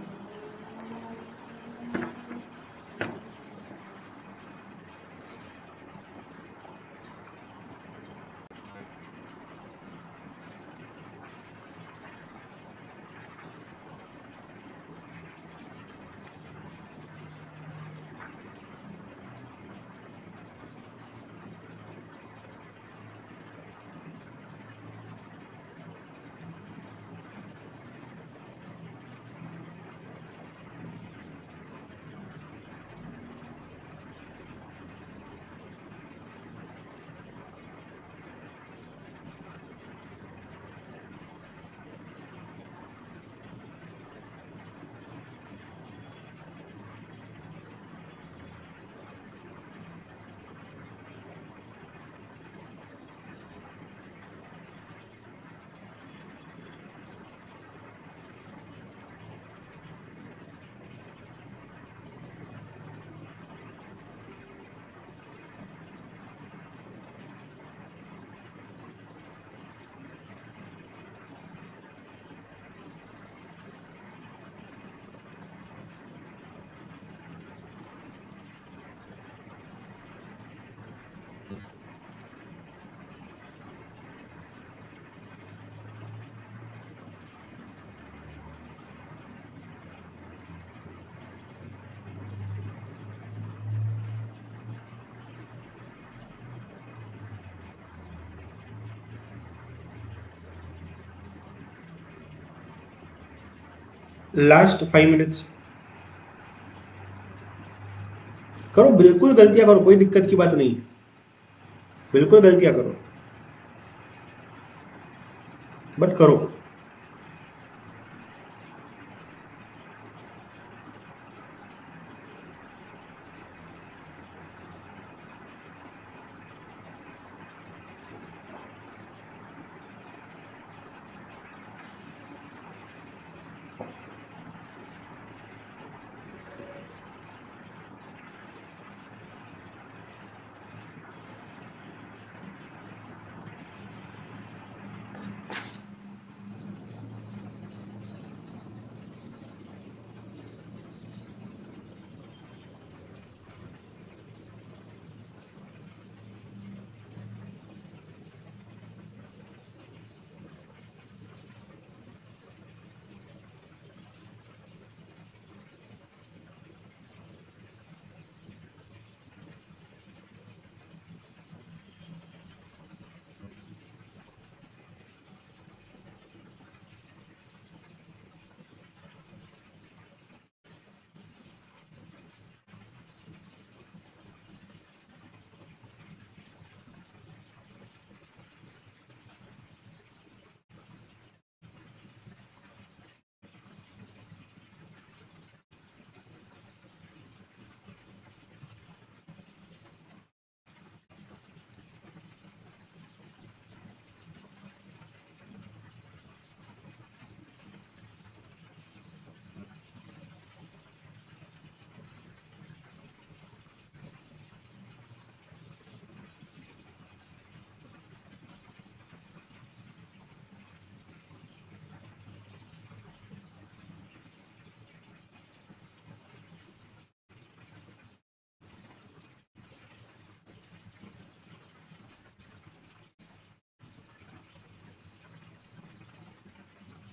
Last 5 minutes. करो, बिल्कुल गलतियां करो, कोई दिक्कत की बात नहीं है, बिल्कुल गलतियां करो, बट करो।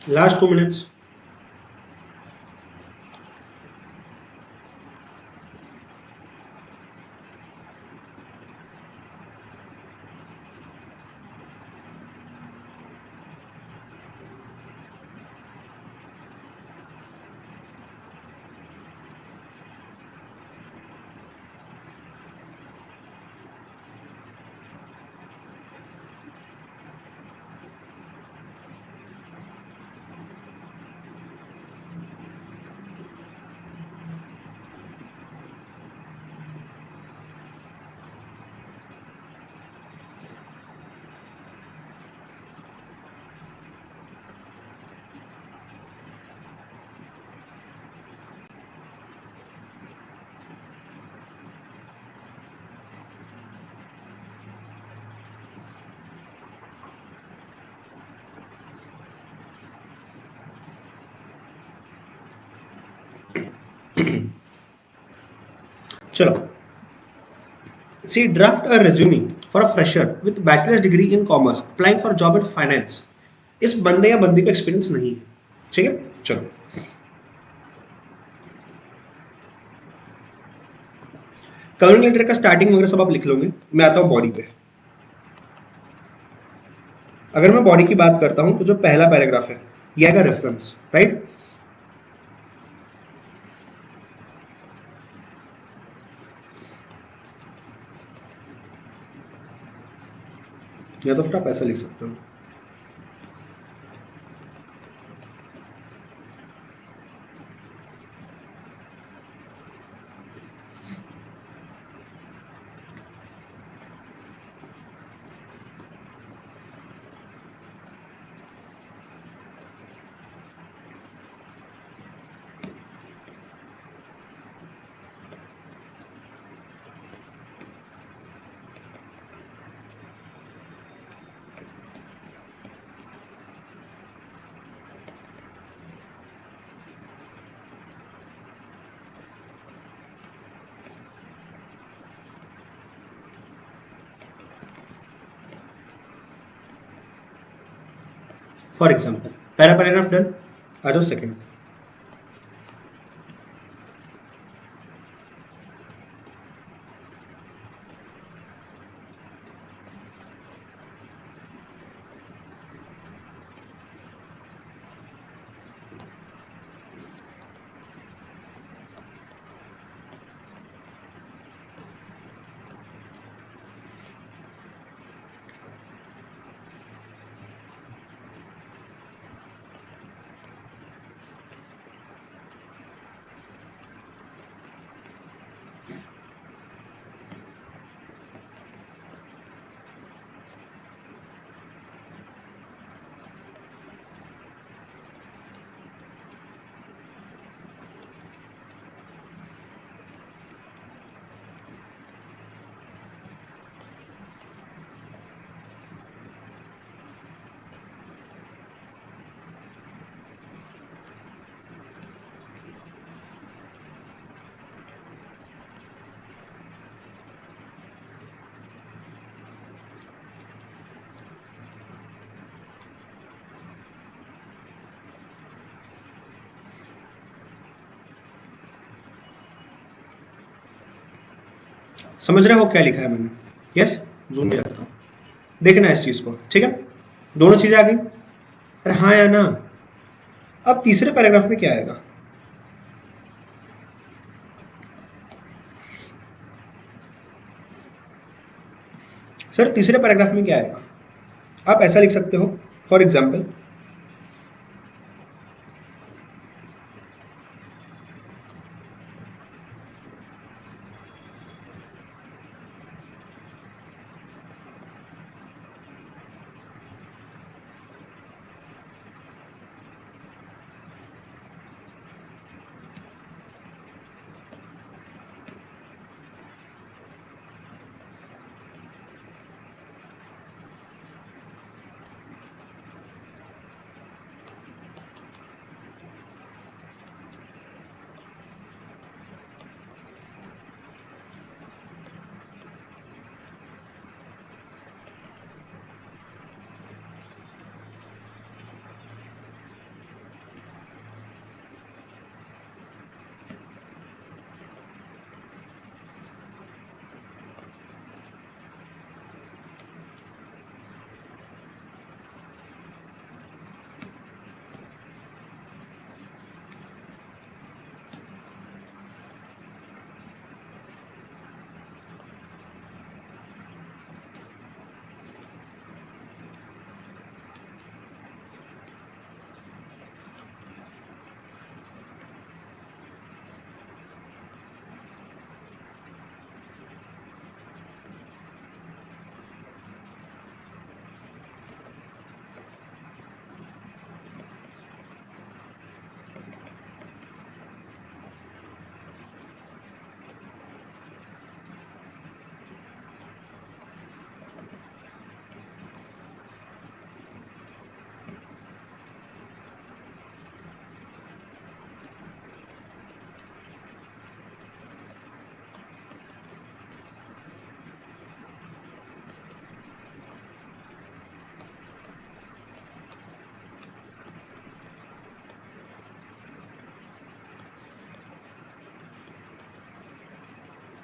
Last 2 minutes. चलो, see draft a resume for a fresher with bachelor's degree in commerce applying for job in finance। इस बंदे या बंदी का एक्सपीरियंस नहीं है, ठीक है। चलो, कवरिंग लेटर का स्टार्टिंग वगैरह सब आप लिख लोगे, मैं आता हूं बॉडी पे। अगर मैं बॉडी की बात करता हूं तो जो पहला पैराग्राफ है ये आएगा रेफरेंस, राइट। या तो फिर आप ऐसा लिख सकते हो। फॉर एग्जाम्पल पहला पैराग्राफ डन, आ जाओ सेकेंड। समझ रहे हो क्या लिखा है मैंने? यस, जूम में रखता हूँ, देखना इस चीज को, ठीक है? दोनों चीजें आ गई? अरे हाँ या ना? अब तीसरे पैराग्राफ में क्या आएगा? सर तीसरे पैराग्राफ में क्या आएगा? आप ऐसा लिख सकते हो, फॉर एग्जाम्पल,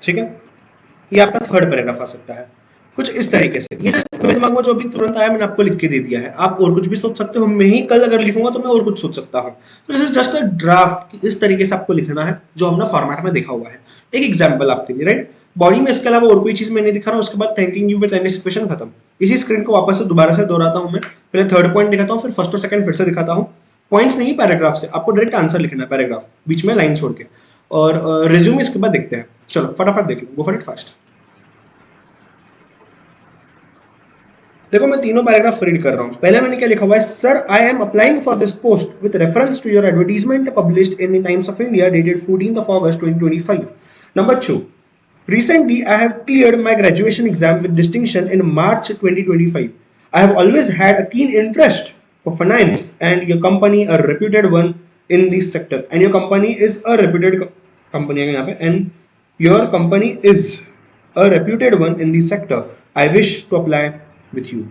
ठीक है? ये आपका थर्ड पैराग्राफ आ सकता है कुछ इस तरीके से। ये just मेरे दिमाग में जो अभी तुरंत आया मैंने आपको लिख के दे दिया है, आप और कुछ भी सोच सकते हो, मैं ही कल अगर लिखूंगा तो मैं और कुछ सोच सकता हूँ। तो this is just a draft, इस तरीके से आपको लिखना है जो हमने फॉर्मेट में देखा हुआ है। एक एग्जाम्पल आपके लिए, राइट? बॉडी में इसके अलावा और कोई चीज मैं नहीं दिखा रहा हूँ, उसके बाद थैंकिंग यू विद एंटिसिपेशन खत्म। इसी स्क्रीन को वापस से दोबारा से दोहराता हूँ मैं, पहले थर्ड पॉइंट दिखाता हूँ, फिर फर्स्ट और सेकंड फिर से दिखाता हूँ। पॉइंट्स नहीं, पैराग्राफ से आपको डायरेक्ट आंसर लिखना है, पैराग्राफ बीच में लाइन छोड़ के। और रिज्यूम इसके बाद देखते हैं, चलो फटाफट देख लो, गो फॉर इट फास्ट। देखो मैं तीनों पैराग्राफ रीड कर रहा हूं। पहले मैंने क्या लिखा हुआ है, sir I am applying for this post with reference to your advertisement published in the Times of India dated 14th of August 2025. Number 2, recently I have cleared my graduation exam with distinction in March 2025. I have always had a keen interest for finance and your company a reputed one in this sector, and your company is a reputed company है यहाँ पे, and your company is a reputed one in the sector. I wish to apply with you.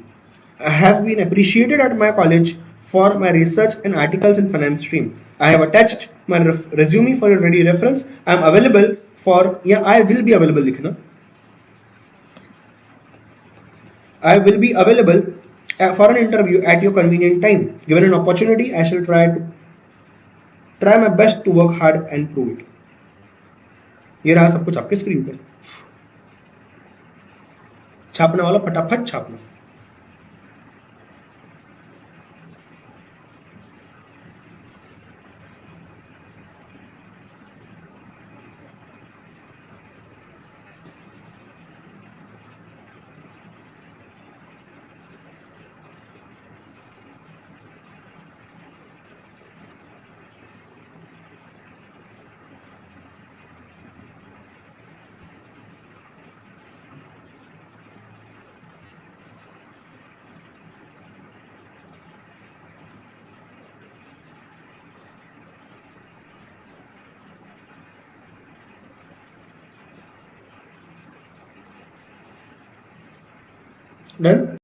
I have been appreciated at my college for my research and articles in finance stream. I have attached my resume for your ready reference. I am available for, yeah, I will be available लिखना. I will be available for an interview at your convenient time. Given an opportunity, I shall try my best to work hard and prove it. ये रहा सब कुछ आपके screen पे। छापने वाला फटाफट छापना। डन।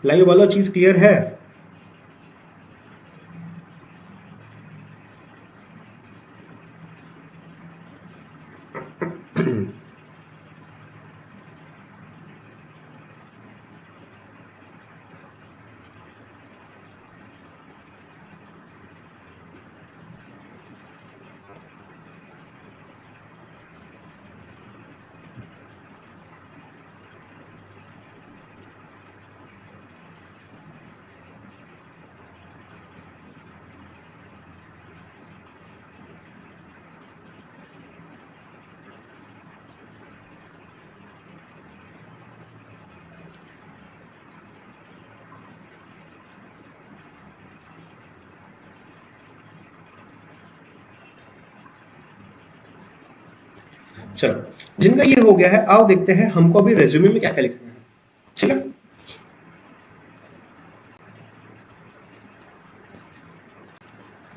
लाइव वाला चीज क्लियर है? चलो, जिनका ये हो गया है, आओ देखते हैं हमको अभी रेज्यूमे में क्या क्या लिखना है। ठीक है,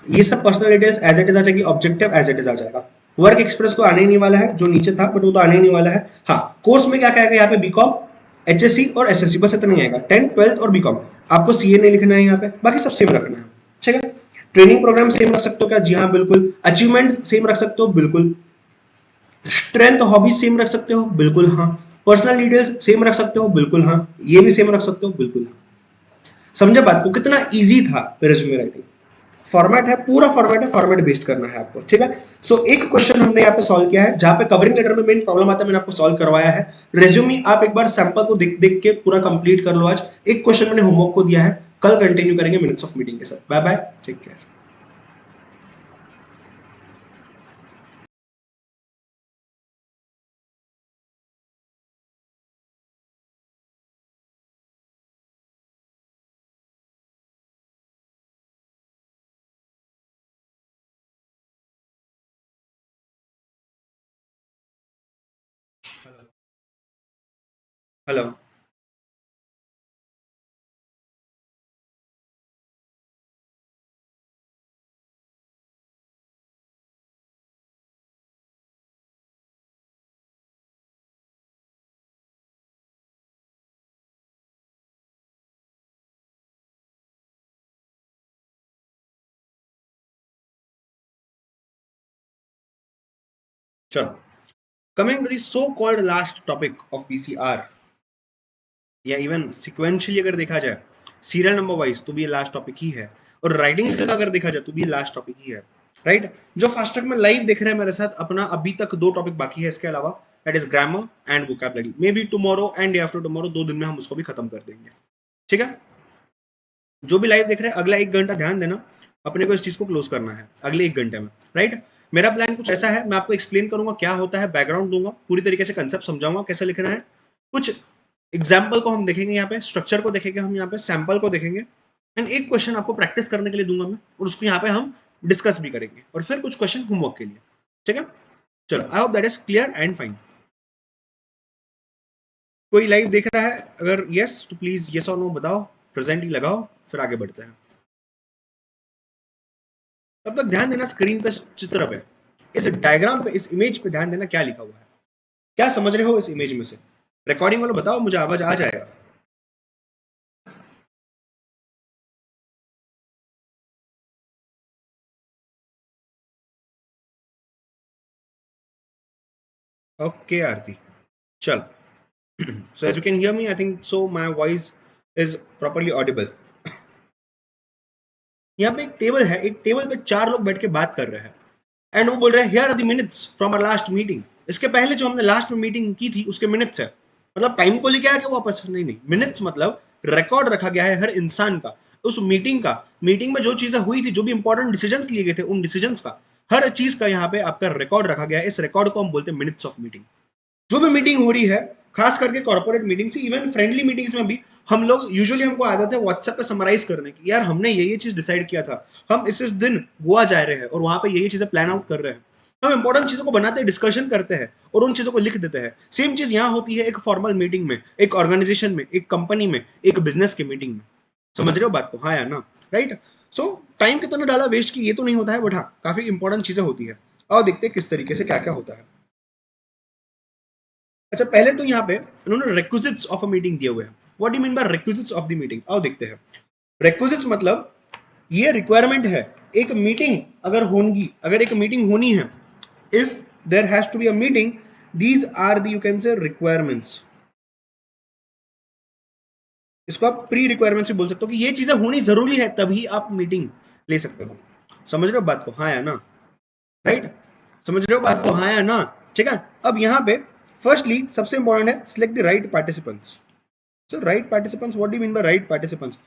ये सब personal details as it is आ जाएगी, ऑब्जेक्टिव एज इट इज आ जाएगा। वर्क एक्सप्रेस तो आने ही नहीं वाला है, जो नीचे था बट वो तो आने ही नहीं वाला है। हाँ, कोर्स में क्या क्या आएगा यहाँ पे, बीकॉम, एचएससी और एसएससी, बस इतना ही आएगा। 10th 12th और बीकॉम, आपको सीए नहीं लिखना है यहाँ पे, बाकी सब सेम रखना है। ठीक है, ट्रेनिंग प्रोग्राम सेम रख सकते हो क्या? जी हाँ बिल्कुल। अचीवमेंट सेम रख सकते हो? बिल्कुल। स्ट्रेंथ हॉबीज सेम रख सकते हो? बिल्कुल हाँ। पर्सनल डिटेल्स सेम रख सकते हो? बिल्कुल हाँ। ये भी सेम रख सकते हो? बिल्कुल हाँ। समझे बात को? कितना इजी था रेज्यूमे राइटिंग। फॉर्मेट है, पूरा फॉर्मेट है, फॉर्मेट बेस्ड करना है आपको। ठीक है, सो एक क्वेश्चन हमने यहाँ पे सॉल्व किया है, जहां पे कवरिंग लेटर में मेन प्रॉब्लम आता है, मैंने आपको सॉल्व करवाया है। रेज्यूमे आप एक बार सैंपल को देख देख के पूरा कंप्लीट कर लो आज। एक क्वेश्चन मैंने होमवर्क को दिया है, कल कंटिन्यू करेंगे मिनट्स ऑफ मीटिंग के साथ। Bye bye, take care. Hello, चलो, coming to the so called last topic of PCR, या इवन सिक्वेंशियली अगर देखा जाए, सीरियल नंबर वाइज, तो भी ये लास्ट टॉपिक ही है। और राइटिंग स्किल अगर देखा जाए तो भी ये लास्ट टॉपिक ही है। राइट, जो फास्ट ट्रैक में लाइव देख रहे हैं मेरे साथ, अपना अभी तक 2 टॉपिक बाकी है इसके अलावा, that is grammar and vocabulary. May be tomorrow and day after tomorrow, 2 दिन में हम उसको भी खत्म कर देंगे। ठीक है, जो भी लाइव देख रहे हैं, अगला 1 घंटा ध्यान देना, अपने को इस चीज को क्लोज करना है अगले 1 घंटे में। राइट, मेरा प्लान कुछ ऐसा है, मैं आपको एक्सप्लेन करूंगा क्या होता है, बैकग्राउंड दूंगा, पूरी तरीके से कंसेप्ट समझाऊंगा कैसे लिखना है। कुछ एग्जाम्पल को हम देखेंगे यहाँ पे, स्ट्रक्चर को देखेंगे हम यहाँ पे, सैंपल को देखेंगे, एंड एक क्वेश्चन आपको प्रैक्टिस करने के लिए दूंगा मैं, और उसको यहाँ पे हम डिस्कस भी करेंगे, और फिर कुछ क्वेश्चन होमवर्क के लिए। ठीक है, चलो, I hope that is clear and fine. कोई लाइव देख रहा है? अगर यस तो प्लीज यस और नो बताओ, प्रेजेंट ही लगाओ, फिर आगे बढ़ते हैं। तब तक ध्यान देना स्क्रीन पे, चित्र पे, इस डायग्राम पे, इस इमेज पे ध्यान देना, क्या लिखा हुआ है, क्या समझ रहे हो इस इमेज में से? रिकॉर्डिंग वालों बताओ, मुझे आवाज आ जाएगा। ओके आरती, चल। So as you can hear me, I think so my voice is properly audible. यहाँ पे एक टेबल है, एक टेबल पे 4 लोग बैठ के बात कर रहे हैं, एंड वो बोल रहे हैं here are the minutes from our last meeting. इसके पहले जो हमने लास्ट में मीटिंग की थी उसके मिनट्स है, मतलब टाइम को लेके आया कि वापस, नहीं नहीं, मिनट्स मतलब रिकॉर्ड रखा गया है हर इंसान का, उस मीटिंग का, मीटिंग में जो चीजें हुई थी, जो भी इंपॉर्टेंट डिसीजंस लिए गए थे, उन डिसीजंस का, हर चीज का यहाँ पे आपका रिकॉर्ड रखा गया है। इस रिकॉर्ड को हम बोलते हैं मिनट्स ऑफ मीटिंग। जो भी मीटिंग हो रही है, खास करके कॉर्पोरेट मीटिंग से, इवन फ्रेंडली मीटिंग्स में भी, हम लोग यूजुअली, हमको आदत है व्हाट्सएप पे समराइज करने की, यार हमने ये चीज डिसाइड किया था, हम इस दिन गोवा जा रहे हैं और वहां पे ये चीजें प्लान आउट कर रहे हैं। हम इंपॉर्टेंट चीजों को बनाते हैं, डिस्कशन करते हैं और उन चीजों को लिख देते हैं। सेम चीज यहाँ होती है एक फॉर्मल मीटिंग में, एक ऑर्गेनाइजेशन में, एक कंपनी में, एक बिजनेस के मीटिंग में। समझ रहे हो बात को? हाँ या ना? राइट, सो टाइम कितना डाला वेस्ट की, ये तो नहीं होता है, बट हाँ काफी इंपॉर्टेंट चीजें होती है। और देखते हैं किस तरीके से क्या क्या होता है। अच्छा पहले तो यहाँ पे उन्होंने requisites ऑफ अ मीटिंग दिए हुए हैं. What do you mean bye requisites of the meeting? आओ देखते हैं. requisites मतलब ये रिक्वायरमेंट है एक मीटिंग अगर एक मीटिंग होनी है, if there has to be a meeting, these are the you can say requirements. इसको आप प्री रिक्वायरमेंट्स भी बोल सकते हो कि ये चीजें होनी जरूरी है तभी आप मीटिंग ले सकते हो. समझ रहे हो बात को? हाँ या ना? राइट? समझ रहे हो बात को? हाँ या ना? ठीक है. अब यहाँ पे फर्स्टली सबसे इंपॉर्टेंट है select the right participants. So right participants, what do you mean by right participants?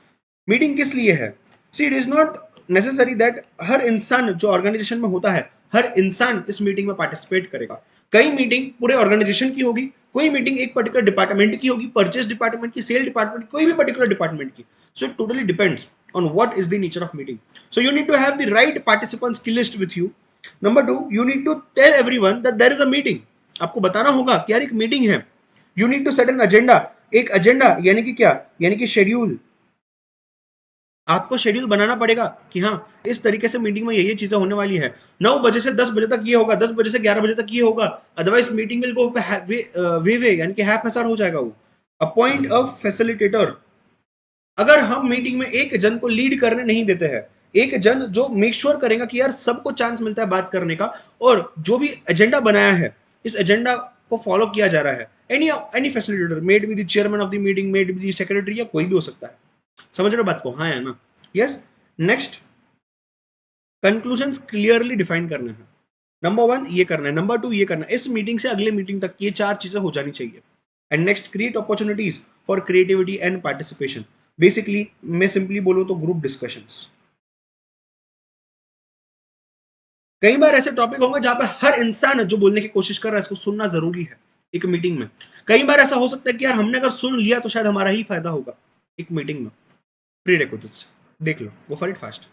Meeting किस लिए है? See it is not necessary that हर इंसान जो ऑर्गेनाइजेशन में होता है, हर इंसान इस मीटिंग में पार्टिसिपेट करेगा. कई मीटिंग पूरे ऑर्गेनाइजेशन की होगी, कोई मीटिंग एक पर्टिकुलर डिपार्टमेंट की होगी, परचेस डिपार्टमेंट की, सेल डिपार्टमेंट, कोई भी पर्टिकुलर डिपार्टमेंट की. So it totally depends on what is the nature of meeting. So you need to have the right participants की list with you. Number 2, you need to tell everyone that there is a meeting. आपको बताना होगा कि यार एक meeting है. You need to set an agenda. एक agenda यानी कि क्या? यानी कि शेड्यूल. आपको शेड्यूल बनाना पड़ेगा कि हाँ इस तरीके से मीटिंग में ये चीजें होने वाली है. 9 बजे से 10 बजे तक ये होगा, 10 बजे से 11 बजे तक ये होगा, otherwise meeting will go way यानी कि हैप हैसार्ड हो जाएगा वो. Appoint a facilitator. अगर हम मीटिंग में एक जन को लीड करने नहीं देते हैं, एक जन जो मेक श्योर करेगा कि यार सबको चांस मिलता है बात करने का, और जो भी एजेंडा बनाया है इस एजेंडा को फॉलो किया जा रहा है, any facilitator, made be the chairman of the meeting, made be the secretary, या कोई भी हो सकता है. समझ रहे हो बात को? हाँ या ना? Yes. Next, conclusion clearly define करना है. नंबर 1 ये करना है, नंबर 2 ये करना है, इस मीटिंग से अगले मीटिंग तक ये 4 चीजें हो जानी चाहिए. And next, create opportunities for creativity and participation. Basically मैं सिंपली बोलूं तो ग्रुप डिस्कशंस. कई बार ऐसे टॉपिक होंगे जहां पे हर इंसान जो बोलने की कोशिश कर रहा है इसको सुनना जरूरी है एक मीटिंग में. कई बार ऐसा हो सकता है कि यार हमने अगर सुन लिया तो शायद हमारा ही फायदा होगा एक मीटिंग में. प्री रिक्विजिट्स देख लो, गो फॉर इट फास्ट.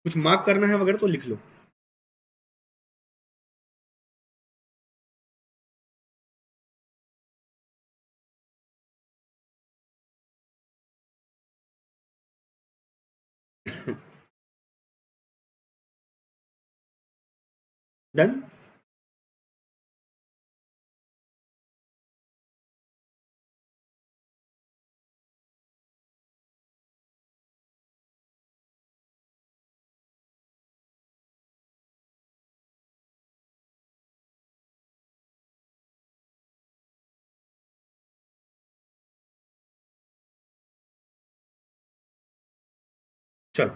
कुछ मार्क करना है वगैरह तो लिख लो. डन. चलो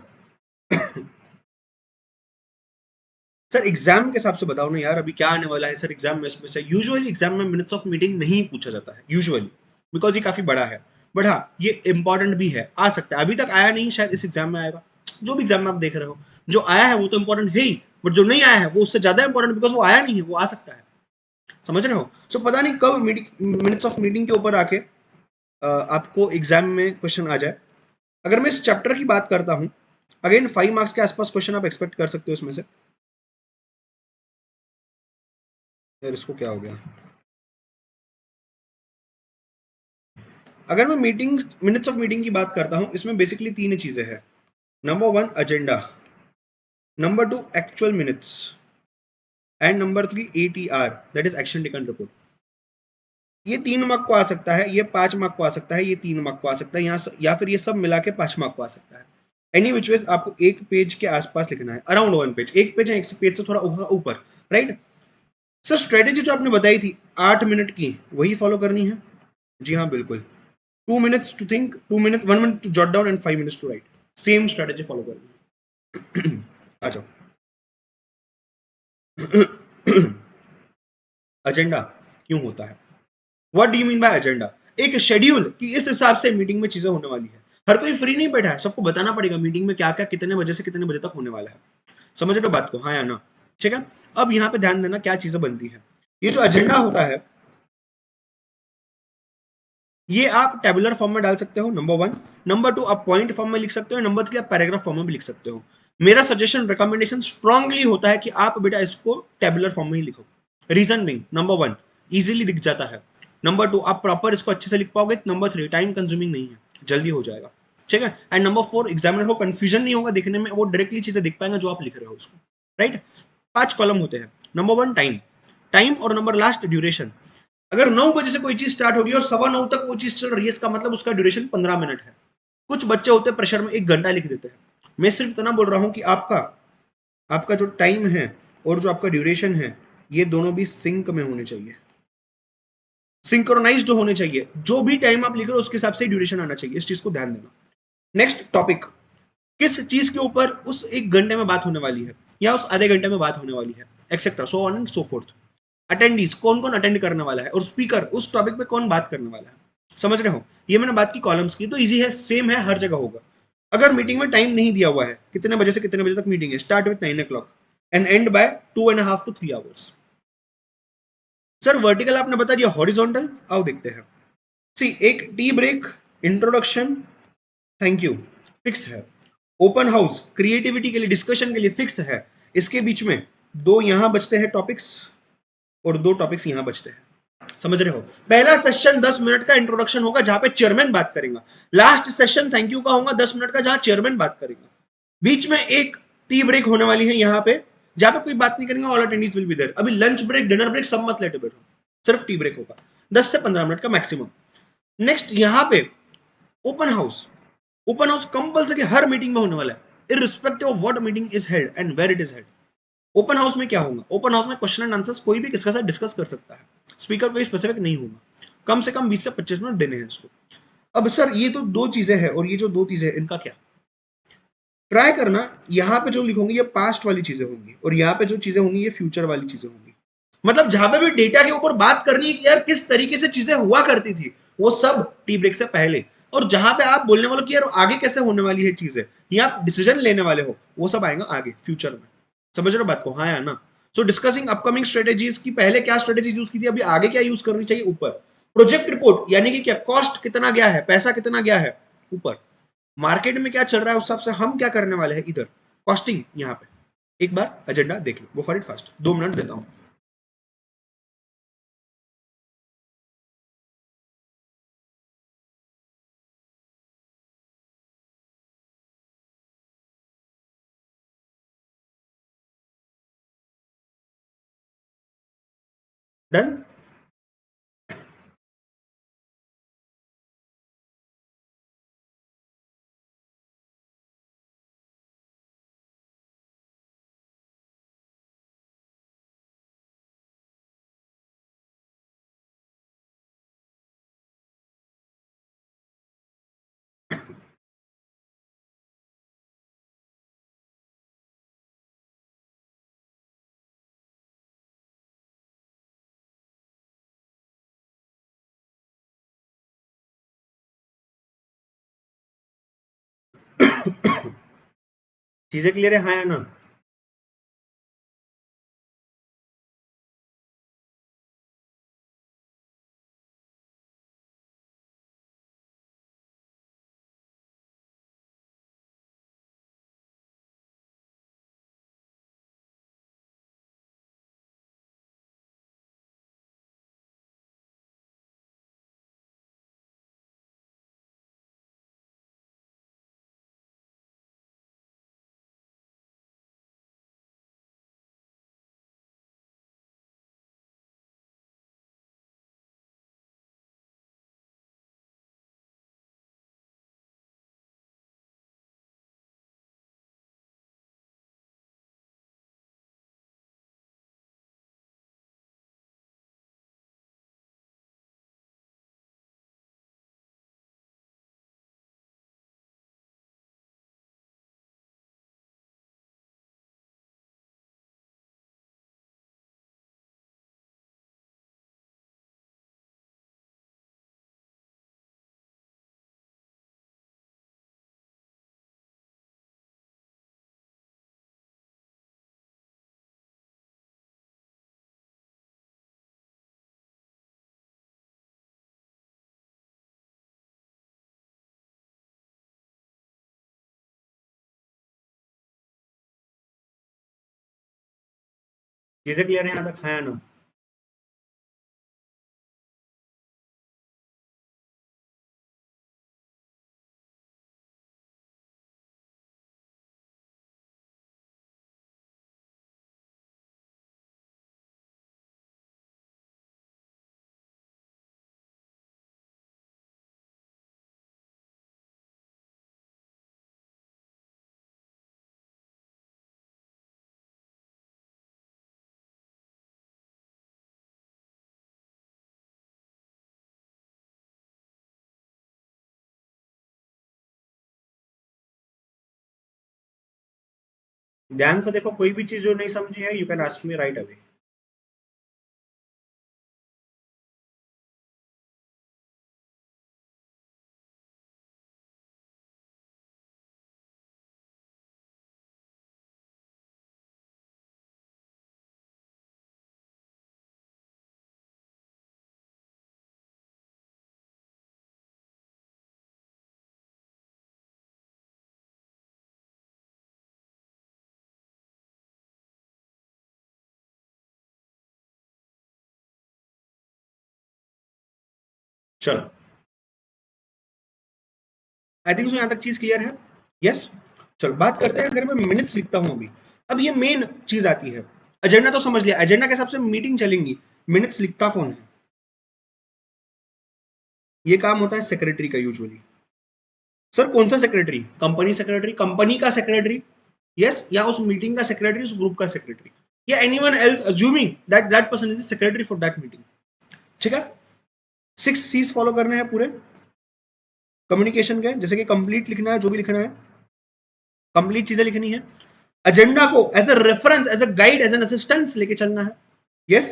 सर एग्जाम के हिसाब से बताओ ना यार, अभी क्या आने वाला है सर एग्जाम में? इसमें से यूजुअली एग्जाम में मिनट्स ऑफ मीटिंग नहीं पूछा जाता है यूजुअली, बिकॉज ये काफी बड़ा है. बट हाँ ये इंपॉर्टेंट भी है, आ सकता है. अभी तक आया नहीं, शायद इस एग्जाम में आएगा. जो भी एग्जाम में आप देख रहे हो, जो आया है वो तो इंपॉर्टेंट है ही, बट जो नहीं आया है वो उससे ज्यादा इंपॉर्टेंट, बिकॉज वो आया नहीं है, वो आ सकता है. समझ रहे हो? सो पता नहीं कब मिनट्स ऑफ मीटिंग के ऊपर आके आपको एग्जाम में क्वेश्चन आ जाए. अगर मैं इस चैप्टर की बात करता हूँ, अगेन 5 मार्क्स के आसपास क्वेश्चन आप एक्सपेक्ट कर सकते हो इसमें से. यार इसको क्या हो गया? अगर मैं मिनट्स ऑफ मीटिंग की बात करता हूं, इसमें बेसिकली 3 चीजें हैं. Number 1 agenda, number 2 actual minutes, and number 3 ATR, that is action taken report. ये 3 मार्क को आ सकता है, ये 5 मार्क को आ सकता है, ये 3 मार्क को आ सकता है, यहाँ या फिर ये सब मिला के 5 मार्क को आ सकता है. एनी विच वेज आपको एक पेज के आसपास लिखना है, अराउंड 1 पेज. एक पेज है, एक पेज से थोड़ा ऊपर. राइट? सर स्ट्रेटेजी जो आपने बताई थी 8 मिनट की, वही फॉलो करनी है? जी हाँ बिल्कुल. 2 minutes to think, 1 minute to jot down and 5 minutes to write. Same strategy follow करनी है. आ जाओ. एजेंडा क्यों होता है? What do you mean bye agenda? एक शेड्यूल कि इस हिसाब से मीटिंग में चीजें होने वाली है. हर कोई फ्री नहीं बैठा है, सबको बताना पड़ेगा मीटिंग में क्या क्या कितने बजे से कितने बजे तक होने वाला है. समझ रहे हो बात को? हाँ या ना? ठीक है. अब यहाँ पे ध्यान देना क्या चीजें बनती है. ये जो एजेंडा होता है ये आप टेबुलर फॉर्म में डाल सकते हो, नंबर 1. नंबर 2 आप पॉइंट फॉर्म में लिख सकते हो, नंबर 3 आप पैराग्राफ फॉर्म में भी लिख सकते हो. मेरा सजेशन रिकमेंडेशन स्ट्रांगली होता है कि आप बेटा इसको टेबुलर फॉर्म में ही लिखो. रीजन नहीं, नंबर 1 इजीली दिख जाता है, नंबर 2 आप प्रॉपर इसको अच्छे से लिख पाओगे, नंबर 3 टाइम कंज्यूमिंग नहीं है, जल्दी हो जाएगा. ठीक है. एंड नंबर 4 एग्जामिनर को कंफ्यूजन नहीं होगा देखने में, वो डायरेक्टली चीजें दिख पाएंगे जो आप लिख रहे हो उसको. राइट? 5 कॉलम होते हैं. Number 1 time. टाइम और नंबर लास्ट ड्यूरेशन। अगर 9 बजे से कोई चीज स्टार्ट होगी और 9:15 तक वो चीज चल रही है, इसका मतलब उसका ड्यूरेशन 15 मिनट है। कुछ बच्चे होते हैं प्रेशर में 1 घंटा लिख देते हैं। मैं सिर्फ इतना बोल रहा हूं कि आपका आपका जो टाइम है और जो आपका ड्यूरेशन है, ये दोनों भी सिंक में होने चाहिए, सिंक्रोनाइज्ड होने चाहिए। जो भी टाइम आप लिख रहे हो उसके हिसाब से ड्यूरेशन आना चाहिए, इस चीज को ध्यान देना। नेक्स्ट टॉपिक, किस चीज के ऊपर उस 1 घंटे में बात होने वाली है या उस आधे घंटे में बात होने वाली है, etcetera, so on and so fourth. Attendees, कौन कौन अटेंड करने वाला है, और स्पीकर, उस टॉपिक पे कौन बात करने वाला है। समझ रहे हो, ये मैंने बात की कॉलम्स की, तो इजी है, सेम है, हर जगह होगा। अगर मीटिंग में टाइम नहीं दिया हुआ है, कितने बजे से कितने बजे तक मीटिंग है, start with 9 o'clock and end by 2.5 to 3 hours। Sir vertical आपने बता दिया, हॉरिजॉन्टल आओ देखते हैं। सी, एक tea break, introduction, thank you, fix है। ओपन हाउस क्रिएटिविटी के लिए, डिस्कशन के लिए फिक्स है। इसके बीच में दो यहां बचते हैं टॉपिक्स और दो टॉपिक्स यहां बचते हैं। समझ रहे हो, पहला सेशन 10 मिनट का इंट्रोडक्शन होगा जहां पे चेयरमैन बात करेगा। लास्ट सेशन थैंक यू का होगा 10 मिनट का, जहां चेयरमैन बात करेगा। बीच में एक टी ब्रेक होने वाली है यहां पे, जहां पे कोई बात नहीं करेंगे, all attendees will be there. अभी लंच ब्रेक, डिनर ब्रेक सब मत लेटे बैठो, सिर्फ टी ब्रेक होगा 10 से 15 मिनट का मैक्सिमम। नेक्स्ट यहां पे open house, open house compulsory हर मीटिंग में होने वाला है, irrespective of what meeting is held and where it is held. Open house में क्या होगा, ओपन हाउस में क्वेश्चन एंड आंसर्स कोई भी किसके साथ डिस्कस कर सकता है, स्पीकर कोई स्पेसिफिक नहीं होगा, कम से कम 20 से 25 मिनट देने हैं इसको। अब सर ये तो दो चीजें हैं, और ये जो दो चीजें हैं इनका क्या, ट्राई करना, यहाँ पे जो लिखोगे ये पास्ट वाली चीजें होंगी और यहाँ पे जो चीजें होंगी ये फ्यूचर वाली चीजें होंगी। मतलब जहां पे भी डेटा के ऊपर बात करनी है कि यार किस तरीके से चीजें हुआ करती थी, वो सब टी ब्रेक से पहले। और जहां पे आप बोलने वाले कि यार आगे कैसे होने वाली है चीजें, या आप डिसीजन लेने वाले हो, वो सब आएगा आगे फ्यूचर में। समझ रहे हो बात को, हाँ या ना। सो डिस्कसिंग अपकमिंग स्ट्रेटेजीज की, पहले क्या स्ट्रेटेजीज यूज की थी, अभी आगे क्या यूज करनी चाहिए, ऊपर। प्रोजेक्ट रिपोर्ट यानी कि क्या, कॉस्ट कितना गया है, पैसा कितना गया है, ऊपर। मार्केट में क्या चल रहा है उस हिसाब से हम क्या करने वाले हैं, इधर कॉस्टिंग। यहाँ पे एक बार एजेंडा देख लो, वो फॉर इट फास्ट, 2 मिनट देता हूं। डन। चीजें क्लियर है, हाँ या ना। चीजें क्लियर है यहाँ तक, हाँ या ना। ध्यान से देखो, कोई भी चीज जो नहीं समझी है you can ask me right away. चलो, आई थिंक सो यहां तक चीज क्लियर है। यस। चलो बात करते हैं, अगर मैं मिनट्स लिखता हूं अभी, अब ये मेन चीज आती है। एजेंडा तो समझ लिया, एजेंडा के हिसाब से मीटिंग चलेंगी। मिनट्स लिखता कौन है? ये काम होता है सेक्रेटरी का यूजुअली। सर कौन सा सेक्रेटरी? कंपनी सेक्रेटरी, कंपनी का सेक्रेटरी, यस, या उस मीटिंग का सेक्रेटरी, उस ग्रुप का सेक्रेटरी, या anyone else assuming that that person is the secretary for that meeting. ठीक है, 6 सीज फॉलो करने हैं पूरे कम्युनिकेशन के, जैसे कि कंप्लीट लिखना है, जो भी लिखना है कंप्लीट चीजें लिखनी है। एजेंडा को as a reference, as a guide, as an assistance लेके चलना है। यस।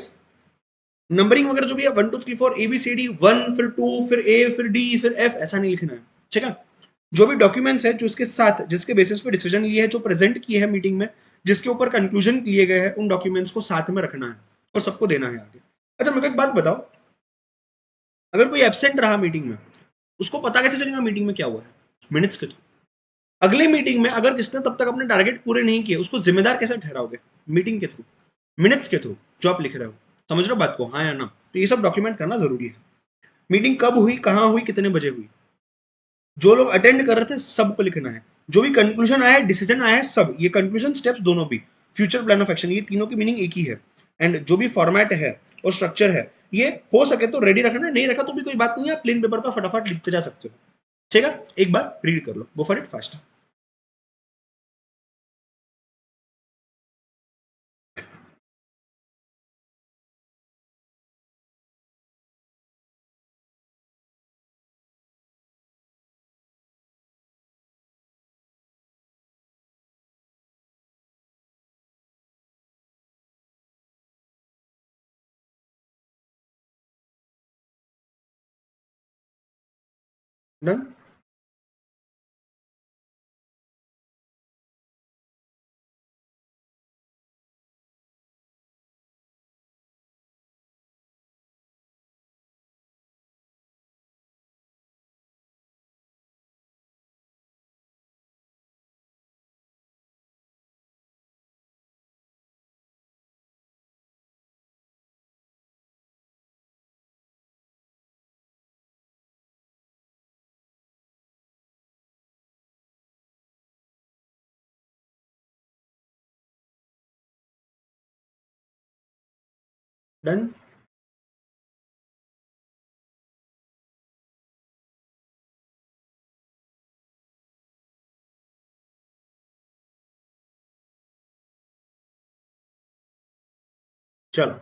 नंबरिंग वगैरह जो भी है 1 2 3 4 ABCD, 1 फिर 2 फिर A फिर D फिर F, ऐसा नहीं लिखना है। ठीक है। जो भी डॉक्यूमेंट्स है जो इसके साथ, जिसके बेसिस पे डिसीजन लिए है, जो प्रेजेंट किए हैं मीटिंग में, जिसके ऊपर कंक्लूजन किए गए हैं, उन डॉक्यूमेंट्स को साथ में रखना है और सबको देना है आगे। अच्छा मेरे को एक बात बताओ, अगर कोई एब्सेंट रहा मीटिंग में, उसको पता कैसे चलेगा मीटिंग में क्या हुआ है? मिनट्स के थ्रू। अगली मीटिंग में अगर किसने तब तक अपने टारगेट पूरे नहीं किए, उसको जिम्मेदार कैसे ठहराओगे? मीटिंग के थ्रू, मिनट्स के थ्रू, जो आप लिख रहे हो। समझ रहे हो बात को, हाँ या ना? तो ये सब डॉक्यूमेंट करना जरूरी है। मीटिंग कब हुई, कहां हुई, कितने बजे हुई, जो लोग अटेंड कर रहे थे सबको लिखना है, जो भी कंक्लूजन आया है, डिसीजन आया है, सब ये कंक्लूजन स्टेप्स दोनों भी, फ्यूचर प्लान ऑफ एक्शन, ये तीनों की मीनिंग एक ही है। एंड जो भी फॉर्मेट है और स्ट्रक्चर है, ये हो सके तो रेडी रखना, नहीं रखा तो भी कोई बात नहीं है, प्लेन पेपर पर फटाफट लिखते जा सकते हो। ठीक है, एक बार रीड कर लो, go for it fast. Done. Done. चलो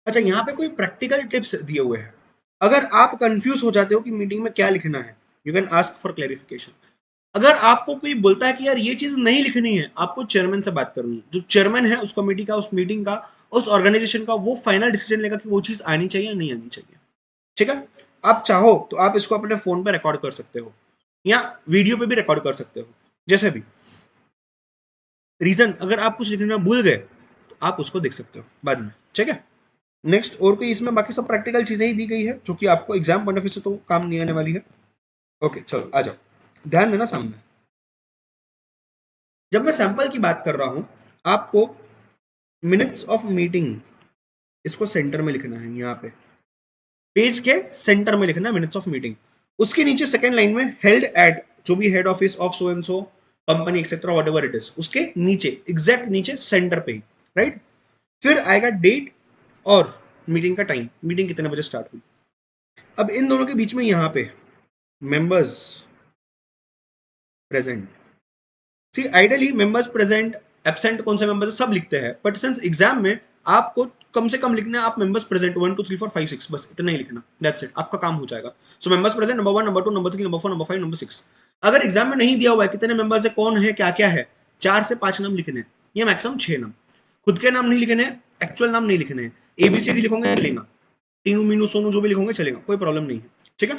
अच्छा, यहाँ पे कोई प्रैक्टिकल टिप्स दिए हुए हैं। अगर आप कंफ्यूज हो जाते हो कि मीटिंग में क्या लिखना है, you can ask for clarification. अगर आपको कोई बोलता है कि यार ये चीज नहीं लिखनी है, आपको चेयरमैन से बात करनी है। जो चेयरमैन है उस कमेटी का, उस मीटिंग का, उस ऑर्गेनाइजेशन का, वो फाइनल डिसीजन लेगा कि वो चीज आनी चाहिए या नहीं आनी चाहिए। ठीक है। आप चाहो तो आप इसको अपने फोन पे रिकॉर्ड कर सकते हो या वीडियो पे भी रिकॉर्ड कर सकते हो, जैसे भी। रीजन, अगर आप कुछ लिखना भूल गए तो आप उसको देख सकते हो बाद में। ठीक है। नेक्स्ट, और कोई इसमें बाकी सब प्रैक्टिकल चीजें ही दी गई है जो कि आपको एग्जाम पॉइंट ऑफ व्यू से तो काम नहीं आने वाली है। ओके चलो आ जाओ, ध्यान देना सामने। जब मैं सैंपल की बात कर रहा हूं, आपको मिनट्स ऑफ मीटिंग, इसको सेंटर में लिखना है, यहाँ पे पेज के सेंटर में लिखना है मिनट्स ऑफ मीटिंग। उसके नीचे सेकंड लाइन में हेल्ड एट, जो भी head office of so and so company etcetera what ever it is, उसके नीचे एग्जैक्ट नीचे सेंटर पे, राइट। फिर आएगा डेट और मीटिंग का टाइम, मीटिंग कितने बजे स्टार्ट हुई। अब इन दोनों के बीच में यहां पे मेंबर्स प्रेजेंट, सी आइडियली मेंबर्स प्रेजेंट एब्सेंट कौन से मेंबर्स सब लिखते हैं, बट सिंस एग्जाम में आपको कम से कम लिखना है, आप मेंबर्स प्रेजेंट 1 2 3 4 5 6 बस इतना ही लिखना, दैट्स इट, आपका काम हो जाएगा। So members present number 1 number 2 number 3 number 4 number 5 number 6। अगर एग्जाम में नहीं दिया हुआ है कितने मेंबर्स है, कौन है, क्या क्या है, 4 से 5 नाम लिखने हैं, या मैक्सिमम 6 नाम। खुद के नाम नहीं लिखने हैं, एक्चुअल नाम नहीं लिखने हैं, एबीसीडी लिखोगे चलेगा, टीनू मीनू सोनू जो भी लिखोगे चलेगा, कोई प्रॉब्लम नहीं है, ठीक है।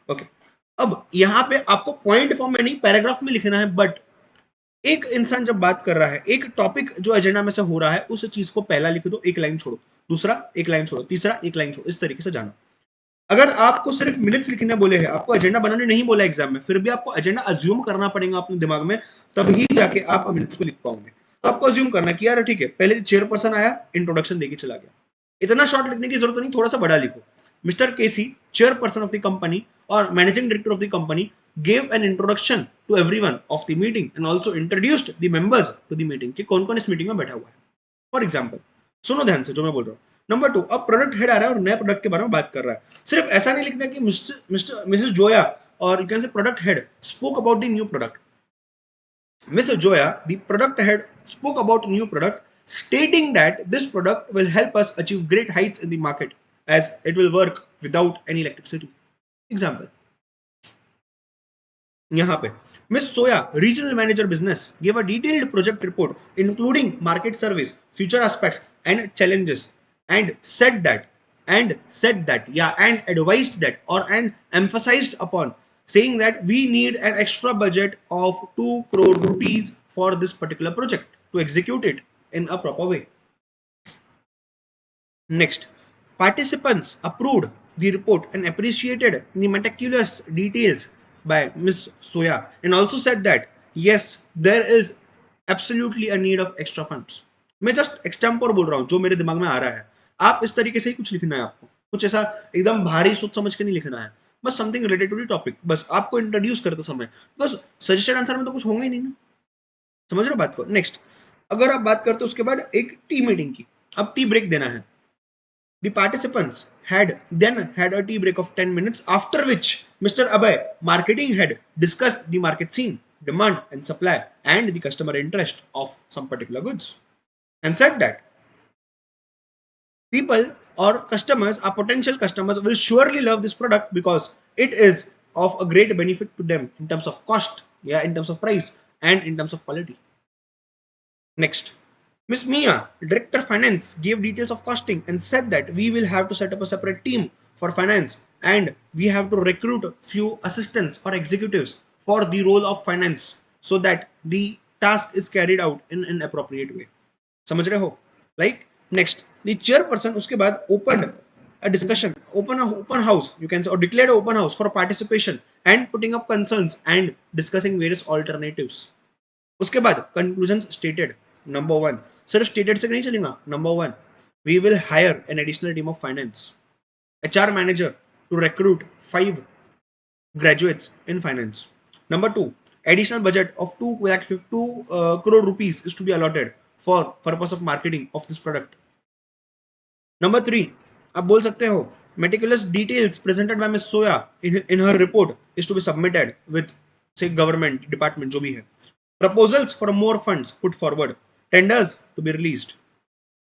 ओके, अब यहां पे आपको पॉइंट फॉर्म में नहीं पैराग्राफ में लिखना है, बट एक इंसान जब बात कर रहा है, एक टॉपिक जो एजेंडा में से हो रहा है, उस चीज को पहला लिख दो, एक लाइन छोड़ो, दूसरा एक लाइन छोड़ो, तीसरा एक लाइन छोड़ो, इस तरीके से जाना। अगर आपको सिर्फ मिनट्स लिखने बोले हैं, आपको एजेंडा बनाने नहीं बोला एग्जाम में, फिर भी आपको एजेंडा अज्यूम करना पड़ेगा अपने दिमाग में, तभी जाके आप मिनट्स को लिख पाओगे। तो आपको अज्यूम करना कि यार ठीक है, पहले चेयरपर्सन आया, इंट्रोडक्शन देके चला गया, इतना शॉर्ट लिखने की जरूरत नहीं, थोड़ा सा बड़ा लिखो। Mister KC, chairperson of the company or managing director of the company, gave an introduction to everyone of the meeting and also introduced the members to the meeting, कि कौन कौन इस मीटिंग में बैठा हुआ है। फॉर एग्जाम्पल, सुनो ध्यान से जो मैं बोल रहा हूँ। नंबर 2, अब प्रोडक्ट हेड आ रहा है और नए प्रोडक्ट के बारे में बात कर रहा है। सिर्फ ऐसा नहीं लिखना कि मिस्टर मिसेस जोया और यू कैन से product head spoke about the new product. Ms. Joya, the product head, spoke about new product, stating that this product will help us achieve great heights in the market as it will work without any electricity. Example. यहाँ पे Ms. Soya, regional manager business, gave a detailed project report including market surveys, future aspects and challenges, and and advised that and emphasized upon saying that we need an extra budget of 2 crore rupees for this particular project to execute it in a proper way. Next, participants approved the report and appreciated the meticulous details by Ms. Soya and also said that yes, there is absolutely a need of extra funds. मैं just extempore बोल रहा हूँ जो मेरे दिमाग में आ रहा है, आप इस तरीके से ही कुछ लिखना है आपको, कुछ ऐसा एकदम भारी सोच समझ के नहीं लिखना है, बस something related to the topic, बस आपको इंट्रोड्यूस करते समय, बस सजेस्टेड आंसर में तो कुछ होंगे ही नहीं ना, समझ रहे हो बात को। नेक्स्ट, अगर आप बात करते हो उसके बाद एक टी मीटिंग की, अब टी ब्रेक देना है। The participants had then had a tea break of 10 minutes, after which Mr. Abhay, marketing head, discussed the market scene, demand and supply, and the customer interest of some particular goods, and said that people or customers or potential customers will surely love this product because it is of a great benefit to them in terms of cost, yeah, in terms of price, and in terms of quality. Next, Miss Mia, Director Finance, gave details of costing and said that we will have to set up a separate team for finance and we have to recruit few assistants or executives for the role of finance so that the task is carried out in an appropriate way. समझ रहे हो? Like next, the chairperson उसके बाद opened a discussion, open house, you can say, or declared an open house for participation and putting up concerns and discussing various alternatives. उसके बाद conclusion stated, number 1, सिर्फ stated से नहीं चलेगा, number 1, we will hire an additional team of finance, HR manager to recruit 5 graduates in finance. Number 2, additional budget of 2 crore rupees is to be allotted for purpose of marketing of this product. Number 3, आप बोल सकते हो meticulous details presented by Ms. Soya in her report is to be submitted with say government department जो भी है. Proposals for more funds put forward. Tenders to be released.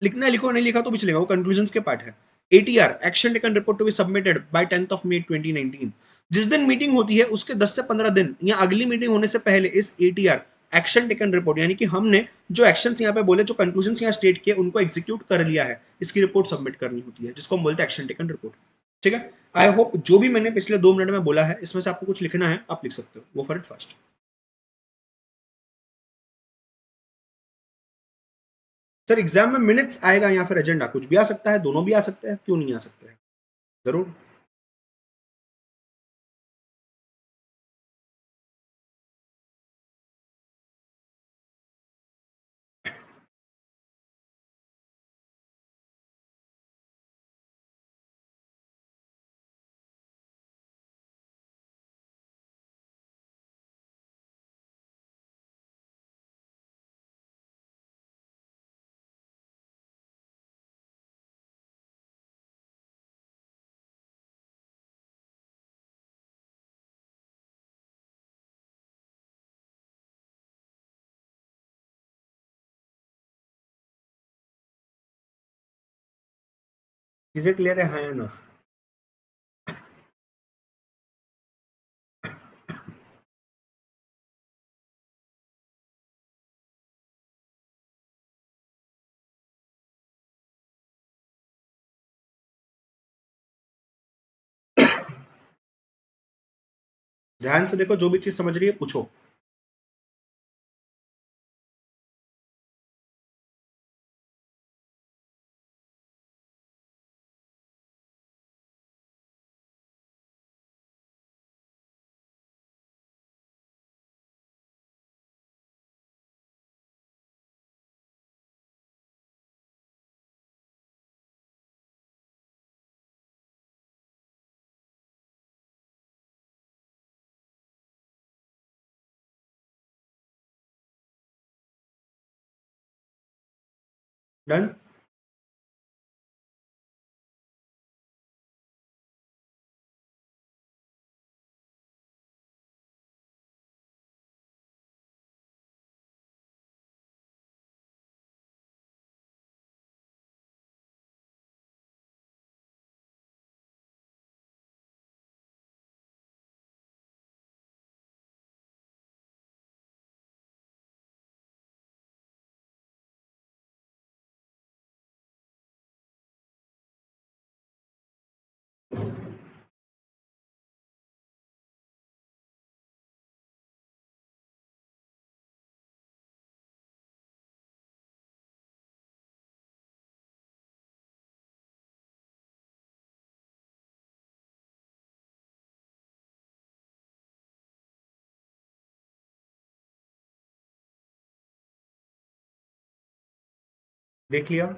लिखना है, लिखो, नहीं लिखा तो भी चलेगा, वो कंक्लूजन्स के पार्ट है। ATR, action taken report to be submitted by 10th of May 2019. जिस दिन मीटिंग होती है उसके 10 से 15 दिन या अगली मीटिंग होने से पहले इस ATR, एक्शन टेकन रिपोर्ट, यानी कि हमने जो एक्शंस यहाँ पे बोले, जो कंक्लूजन्स यहाँ स्टेट किए, उनको एग्जीक्यूट कर लिया है, इसकी रिपोर्ट सबमिट करनी होती है, जिसको हम बोलते हैं एक्शन टेकन रिपोर्ट। ठीक है, आई होप जो भी मैंने पिछले 2 मिनट में बोला है इसमें से आपको कुछ लिखना है, आप लिख सकते हो, वो for it fast. Sir exam में मिनट्स आएगा या फिर एजेंडा, कुछ भी आ सकता है, दोनों भी आ सकते हैं, क्यों नहीं आ सकते हैं, जरूर। चीजें क्लियर है, हाँ या ना? ध्यान से देखो, जो भी चीज समझ रही है पूछो। डन। देख लिया।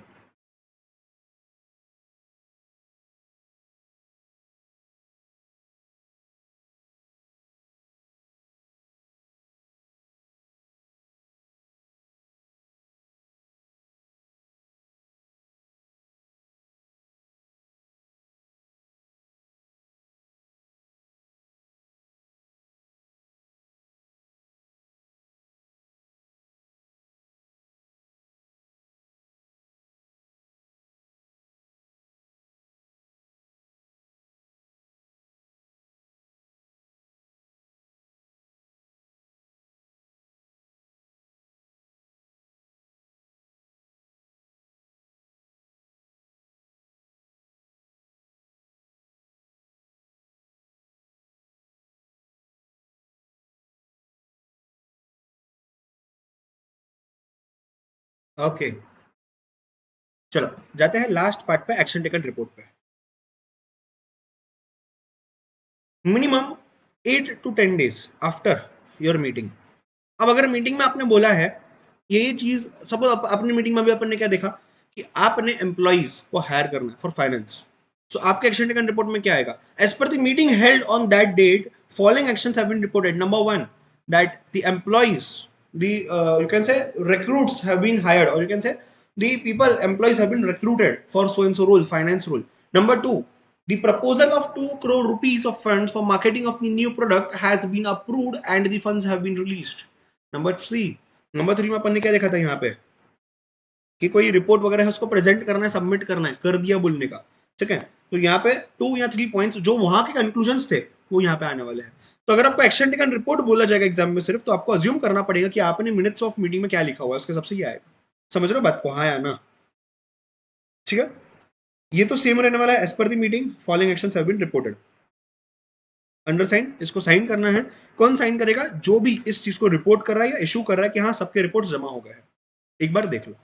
ओके, चलो जाते हैं लास्ट पार्ट पे, एक्शन टेकन रिपोर्ट पे। Minimum 8 to 10 days after your meeting. अब अगर मीटिंग में आपने बोला है ये चीज, सपोज अपनी मीटिंग में भी अपन ने क्या देखा कि आपने एम्प्लॉइज को हायर करना है फॉर फाइनेंस। सो आपके एक्शन टेकन रिपोर्ट में क्या आएगा? As per the meeting held on that date, following actions have been reported. Number one, that the employees, the you can say recruits have been hired, or you can say the people employees have been recruited for so and so role, finance role. Number two, the proposal of 2 crore rupees of funds for marketing of the new product has been approved and the funds have been released. Number three में अपन ने क्या देखा था यहाँ पे कि कोई report वगैरह है उसको प्रेजेंट करना है, सबमिट करना है, कर दिया बोलने का। ठीक है, तो यहाँ पे 2 या 3 पॉइंट्स जो वहां के कंक्लूजन थे वो यहाँ पे आने वाले हैं। तो अगर आपको एक्शन टेकन रिपोर्ट बोला जाएगा एग्जाम में सिर्फ, तो आपको अज्यूम करना पड़ेगा कि आपने मिनट्स ऑफ मीटिंग में क्या लिखा हुआ है उसके सबसे ये आएगा। समझ रहे हो बात को, हाँ या ना? ठीक है, ये तो सेम रहने वाला है, as per the meeting following actions have been reported. Under sign, इसको साइन करना है। कौन साइन करेगा? जो भी इस चीज को रिपोर्ट कर रहा है या इशू कर रहा है कि हाँ सबके रिपोर्ट जमा हो गए हैं। एक बार देख लो।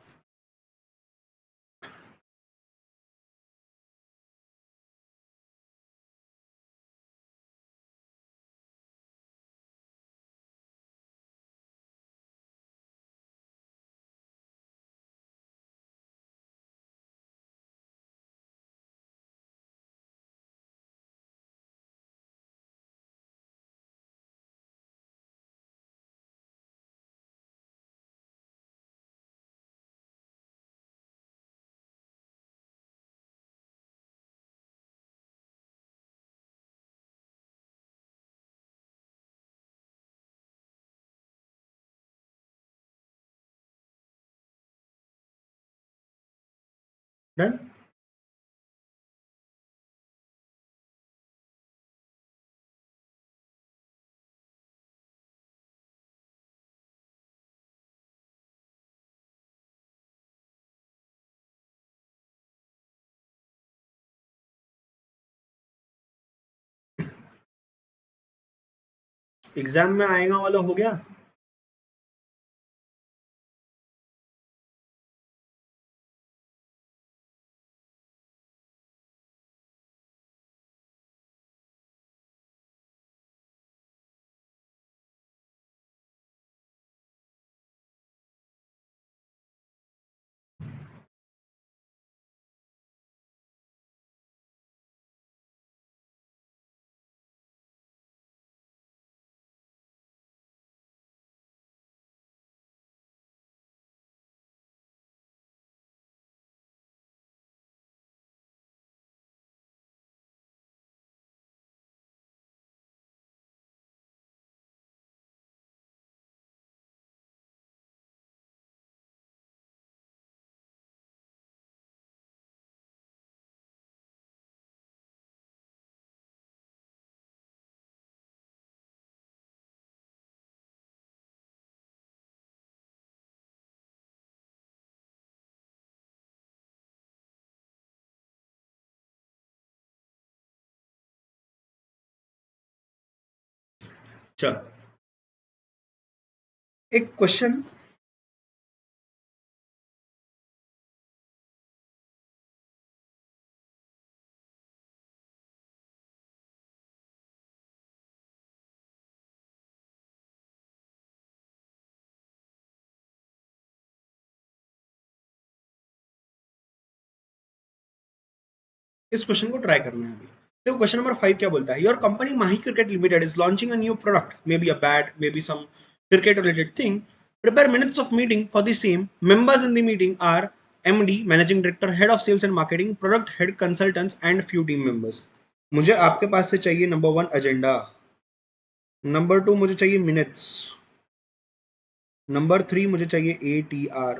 डन। एग्जाम में आएगा वाला हो गया। चलो एक क्वेश्चन। इस क्वेश्चन को ट्राई करना है अभी। तो क्वेश्चन नंबर 5 क्या बोलता है? Your company Mahi cricket limited is launching a new product, maybe a bat, maybe some cricket related thing. Prepare minutes of meeting for the same. Members in the meeting are MD, Managing Director, Head of Sales and Marketing, Product Head, Consultants and few team members. मुझे आपके पास से चाहिए number 1 agenda, number 2 मुझे चाहिए minutes, number 3 मुझे चाहिए ATR।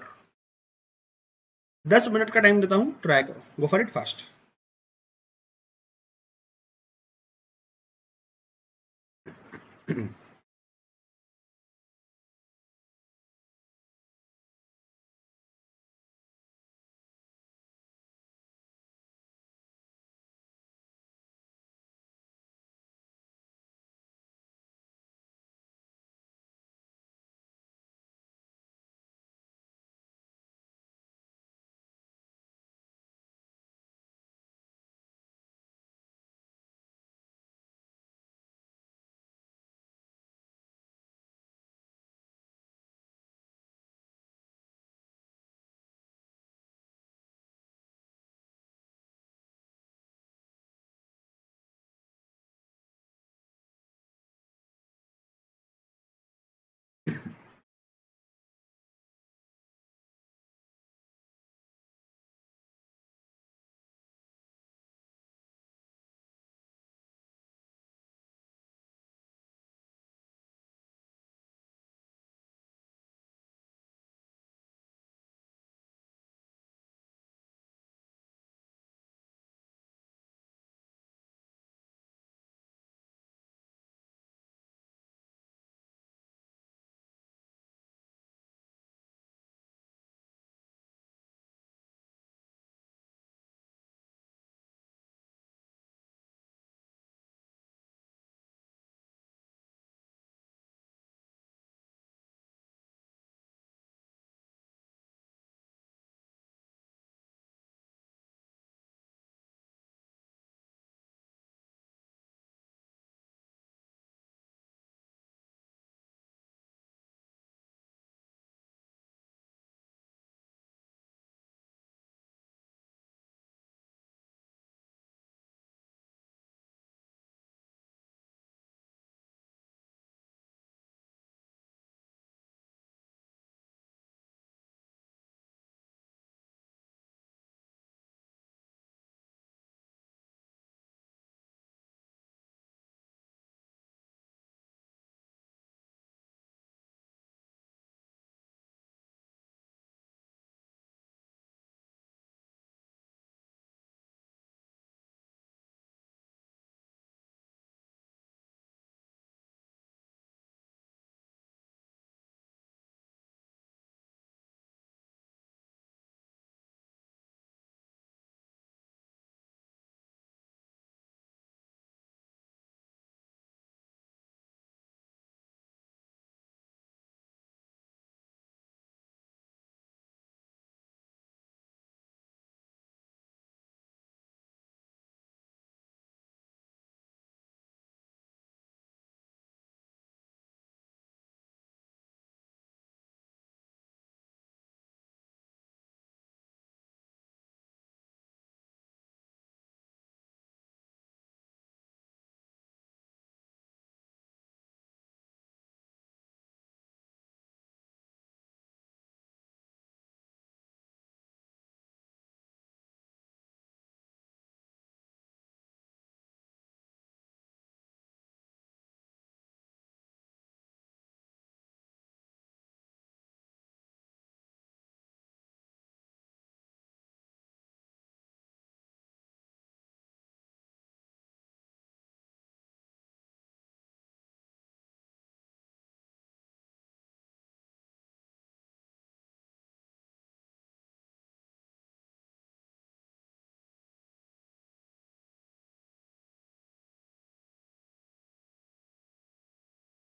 10 minute का time देता हूं, ट्राई करो, गो फॉर इट फास्ट।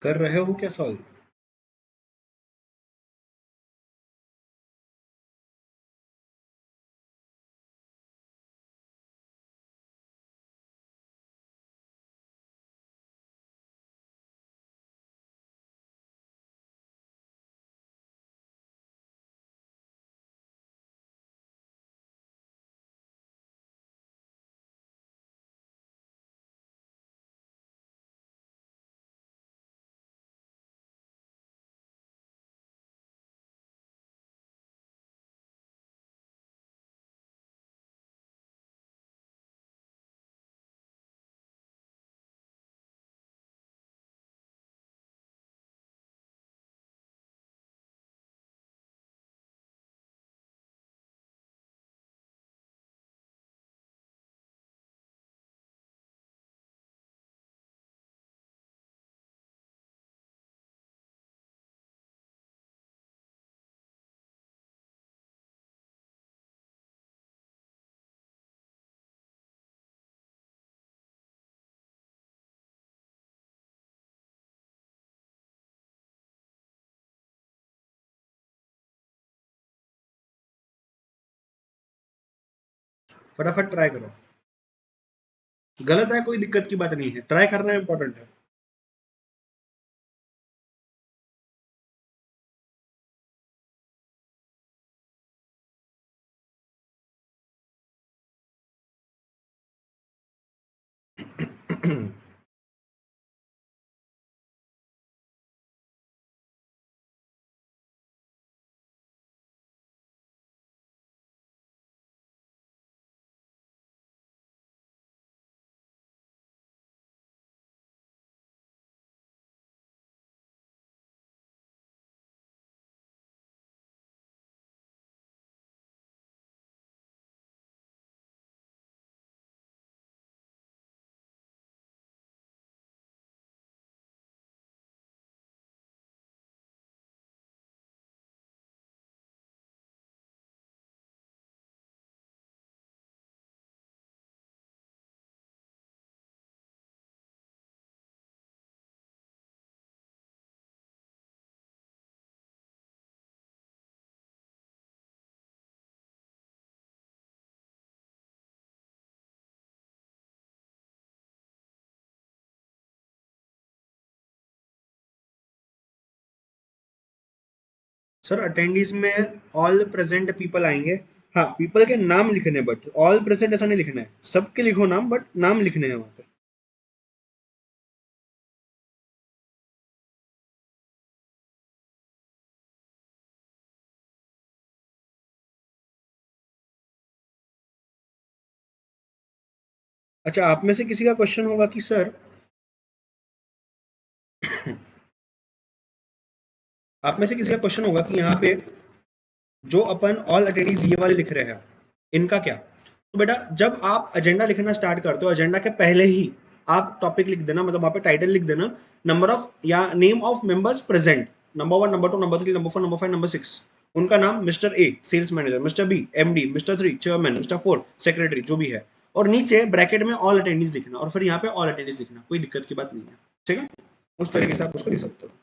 कर रहे हो क्या सॉल्व? फटाफट ट्राई करो। गलत है कोई दिक्कत की बात नहीं है, ट्राई करना इंपॉर्टेंट है। सर अटेंडीज में ऑल प्रेजेंट पीपल आएंगे। हाँ, पीपल के नाम लिखने, बट ऑल प्रेजेंट ऐसा नहीं लिखना है, सबके लिखो नाम, बट नाम लिखने हैं वहां पे। अच्छा, आप में से किसी का क्वेश्चन होगा कि सर आप में से किसी का क्वेश्चन होगा कि यहाँ पे जो अपन ऑल अटेंडीज ये वाले लिख रहे हैं, इनका क्या? तो बेटा, जब आप एजेंडा लिखना स्टार्ट करते हो, एजेंडा के पहले ही आप टॉपिक लिख देना, मतलब वहां पे टाइटल लिख देना, नंबर ऑफ या name of members present, number 1, number 2, number 3, number 4, number 5, number 6। उनका नाम mister A sales manager, mister B MD, mister 3 chairman, mister 4 secretary, जो भी है। और नीचे ब्रैकेट में ऑल अटेंडीज लिखना, और फिर यहाँ पे ऑल अटेंडीज लिखना, कोई दिक्कत की बात नहीं है। ठीक है, उस तरीके से आप उसको लिख सकते हो।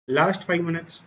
Last 5 minutes.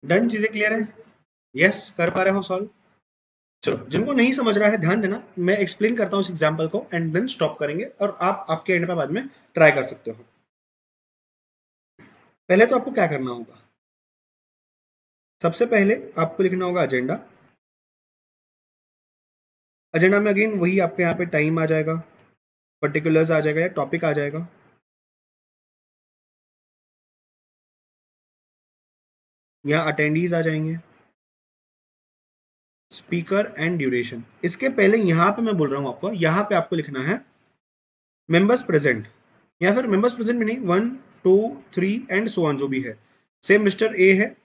डन, चीजें क्लियर है? यस, कर पा रहे हो सॉल्व? चलो, जिनको नहीं समझ रहा है ध्यान देना, मैं एक्सप्लेन करता हूँ इस एग्जांपल को एंड देन स्टॉप करेंगे और आप आपके एंड पे बाद में ट्राई कर सकते हो। पहले तो आपको क्या करना होगा, सबसे पहले आपको लिखना होगा एजेंडा। एजेंडा में अगेन वही आपके यहाँ पे टाइम आ जाएगा, पर्टिकुलर्स आ जाएगा या टॉपिक आ जाएगा। यहाँ अटेंडीज आ जाएंगे, स्पीकर एंड ड्यूरेशन। इसके पहले यहाँ पे मैं बोल रहा हूँ आपको, यहाँ पे आपको लिखना है मेंबर्स प्रेजेंट, या फिर मेंबर्स प्रेजेंट में नहीं, 1 2 3 एंड सो ऑन जो भी है। सेम मिस्टर ए है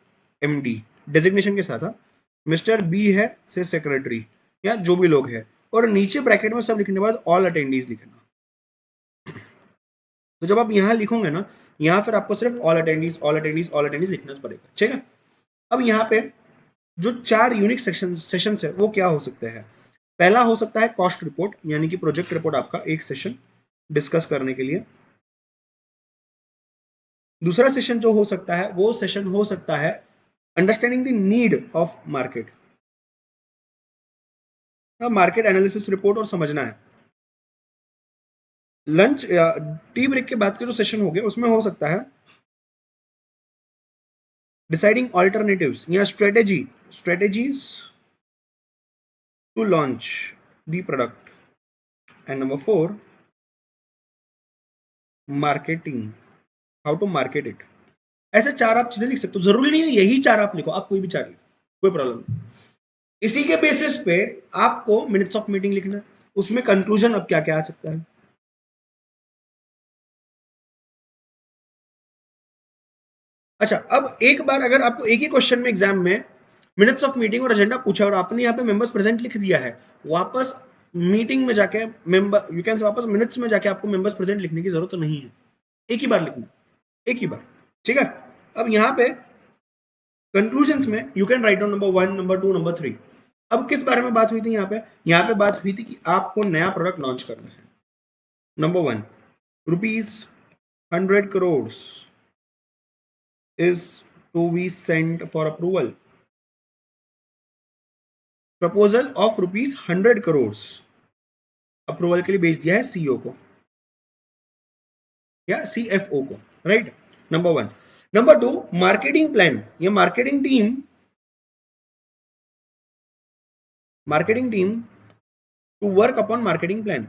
एमडी डेजिग्नेशन के साथ, मिस्टर बी है से सेक्रेटरी या जो भी लोग है, और नीचे ब्रैकेट में सब लिखने के बाद ऑल अटेंडीज लिखना। तो जब आप यहाँ लिखोगे ना, यहाँ फिर आपको सिर्फ all attendees all attendees all attendees लिखना पड़ेगा, ठीक है। अब यहाँ पे जो 4 यूनिक सेशन है वो क्या हो सकते हैं। पहला हो सकता है कॉस्ट रिपोर्ट, यानी कि प्रोजेक्ट रिपोर्ट आपका एक सेशन डिस्कस करने के लिए। दूसरा सेशन जो हो सकता है वो सेशन हो सकता है understanding the need of market, market analysis report और समझना है। लंच या टी ब्रेक के बाद के जो सेशन हो गए उसमें हो सकता है डिसाइडिंग ऑल्टरनेटिव्स या strategies to launch the product. And number 4, marketing, how to market it. ऐसे 4 आप चीजें लिख सकते हो, जरूरी नहीं है यही 4 आप लिखो, आप कोई भी 4 लिखो, कोई प्रॉब्लम नहीं। इसी के बेसिस पे आपको मिनट्स ऑफ मीटिंग लिखना है, उसमें कंक्लूजन अब क्या क्या आ सकता है? अच्छा, अब एक बार अगर आपको एक ही क्वेश्चन में एग्जाम में मिनट्स ऑफ मीटिंग और एजेंडा पूछा और आपने यहाँ पे मेंबर्स प्रेजेंट लिख दिया है, वापस मीटिंग में जाके मेंबर यू कैन से वापस मिनट्स में जाके आपको मेंबर्स प्रेजेंट लिखने की जरूरत नहीं है, एक ही बार लिखना, एक ही बार, ठीक है। अब यहाँ पे कंक्लूजन्स में you can write down number 1, number 2, number 3। अब किस बारे में बात हुई थी यहाँ पे बात हुई थी कि आपको नया प्रोडक्ट लॉन्च करना है। Number 1, ₹100 crore is to be sent for approval. Proposal of ₹100 crore approval के लिए भेज दिया है सीईओ को या सीएफओ को, right. Number 1। Number 2, marketing plan. ये marketing team to work upon marketing plan,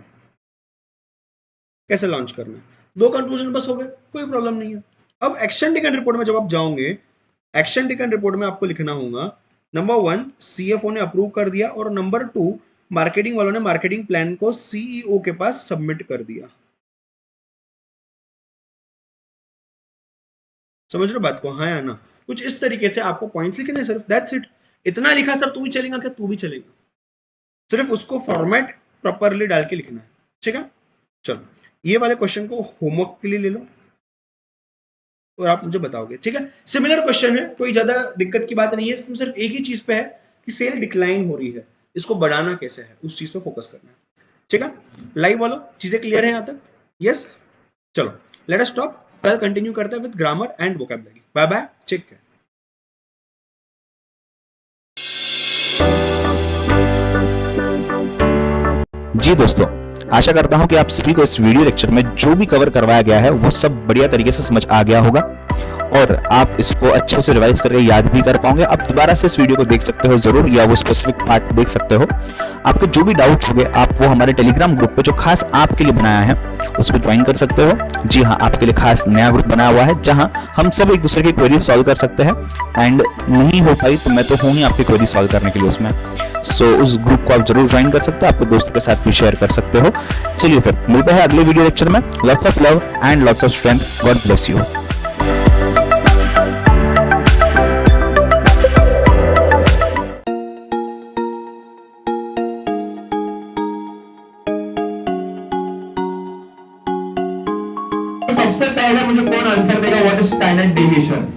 कैसे लॉन्च करना है। 2 कंक्लूजन बस हो गए, कोई प्रॉब्लम नहीं है। अब एक्शन टेकन रिपोर्ट में जब आप जाओगे, एक्शन टेकन रिपोर्ट में आपको लिखना होगा नंबर 1 सीएफओ ने अप्रूव कर दिया और नंबर 2 मार्केटिंग वालों ने मार्केटिंग प्लान को सीईओ के पास सबमिट कर दिया। समझ रहे हो बात को, हाँ या ना? कुछ इस तरीके से आपको पॉइंट्स लिखने हैं, सिर्फ दैट्स इट। इतना लिखा सर तू भी चलेगा क्या? तू भी चलेगा, सिर्फ उसको फॉर्मेट प्रॉपरली डाल के लिखना है, ठीक है। चलो ये वाले क्वेश्चन को होमवर्क के लिए ले लो और आप मुझे बताओगे, ठीक है। सिमिलर क्वेश्चन है, कोई ज्यादा दिक्कत की बात नहीं है, इसमें सिर्फ एक ही चीज पे है कि सेल डिक्लाइन हो रही है, इसको बढ़ाना कैसे है, उस चीज पे फोकस करना है, ठीक है। लाइव वालों चीजें क्लियर है यहां तक? यस, चलो लेट अस स्टॉप, कल कंटिन्यू करते हैं with grammar and vocabulary. Bye bye, check care. जी दोस्तों, आशा करता हूं कि आप सभी को इस वीडियो लेक्चर में जो भी कवर करवाया गया है वो सब बढ़िया तरीके से समझ आ गया होगा और आप इसको अच्छे से रिवाइज करके याद भी कर पाओगे। आप दोबारा से इस वीडियो को देख सकते हो जरूर, या वो स्पेसिफिक पार्ट देख सकते हो। आपके जो भी डाउट्स होंगे आप वो हमारे टेलीग्राम ग्रुप पे जो खास आपके लिए बनाया है उसको ज्वाइन कर सकते हो। जी हाँ, आपके लिए खास नया ग्रुप बनाया हुआ है जहां हम सब एक दूसरे की क्वेरी सॉल्व कर सकते हैं, एंड नहीं हो पाई तो मैं तो हूं ही आपकी क्वेरी सॉल्व करने के लिए उसमें। सो उस ग्रुप को आप जरूर ज्वाइन कर सकते हो, आपके दोस्तों के साथ भी शेयर कर सकते हो। चलिए फिर मिलते हैं अगले वीडियो लेक्चर में। Lots of love and lots of strength. God bless you. सबसे पहले मुझे कौन आंसर देगा व्हाट इज स्टैंडर्ड डेविएशन?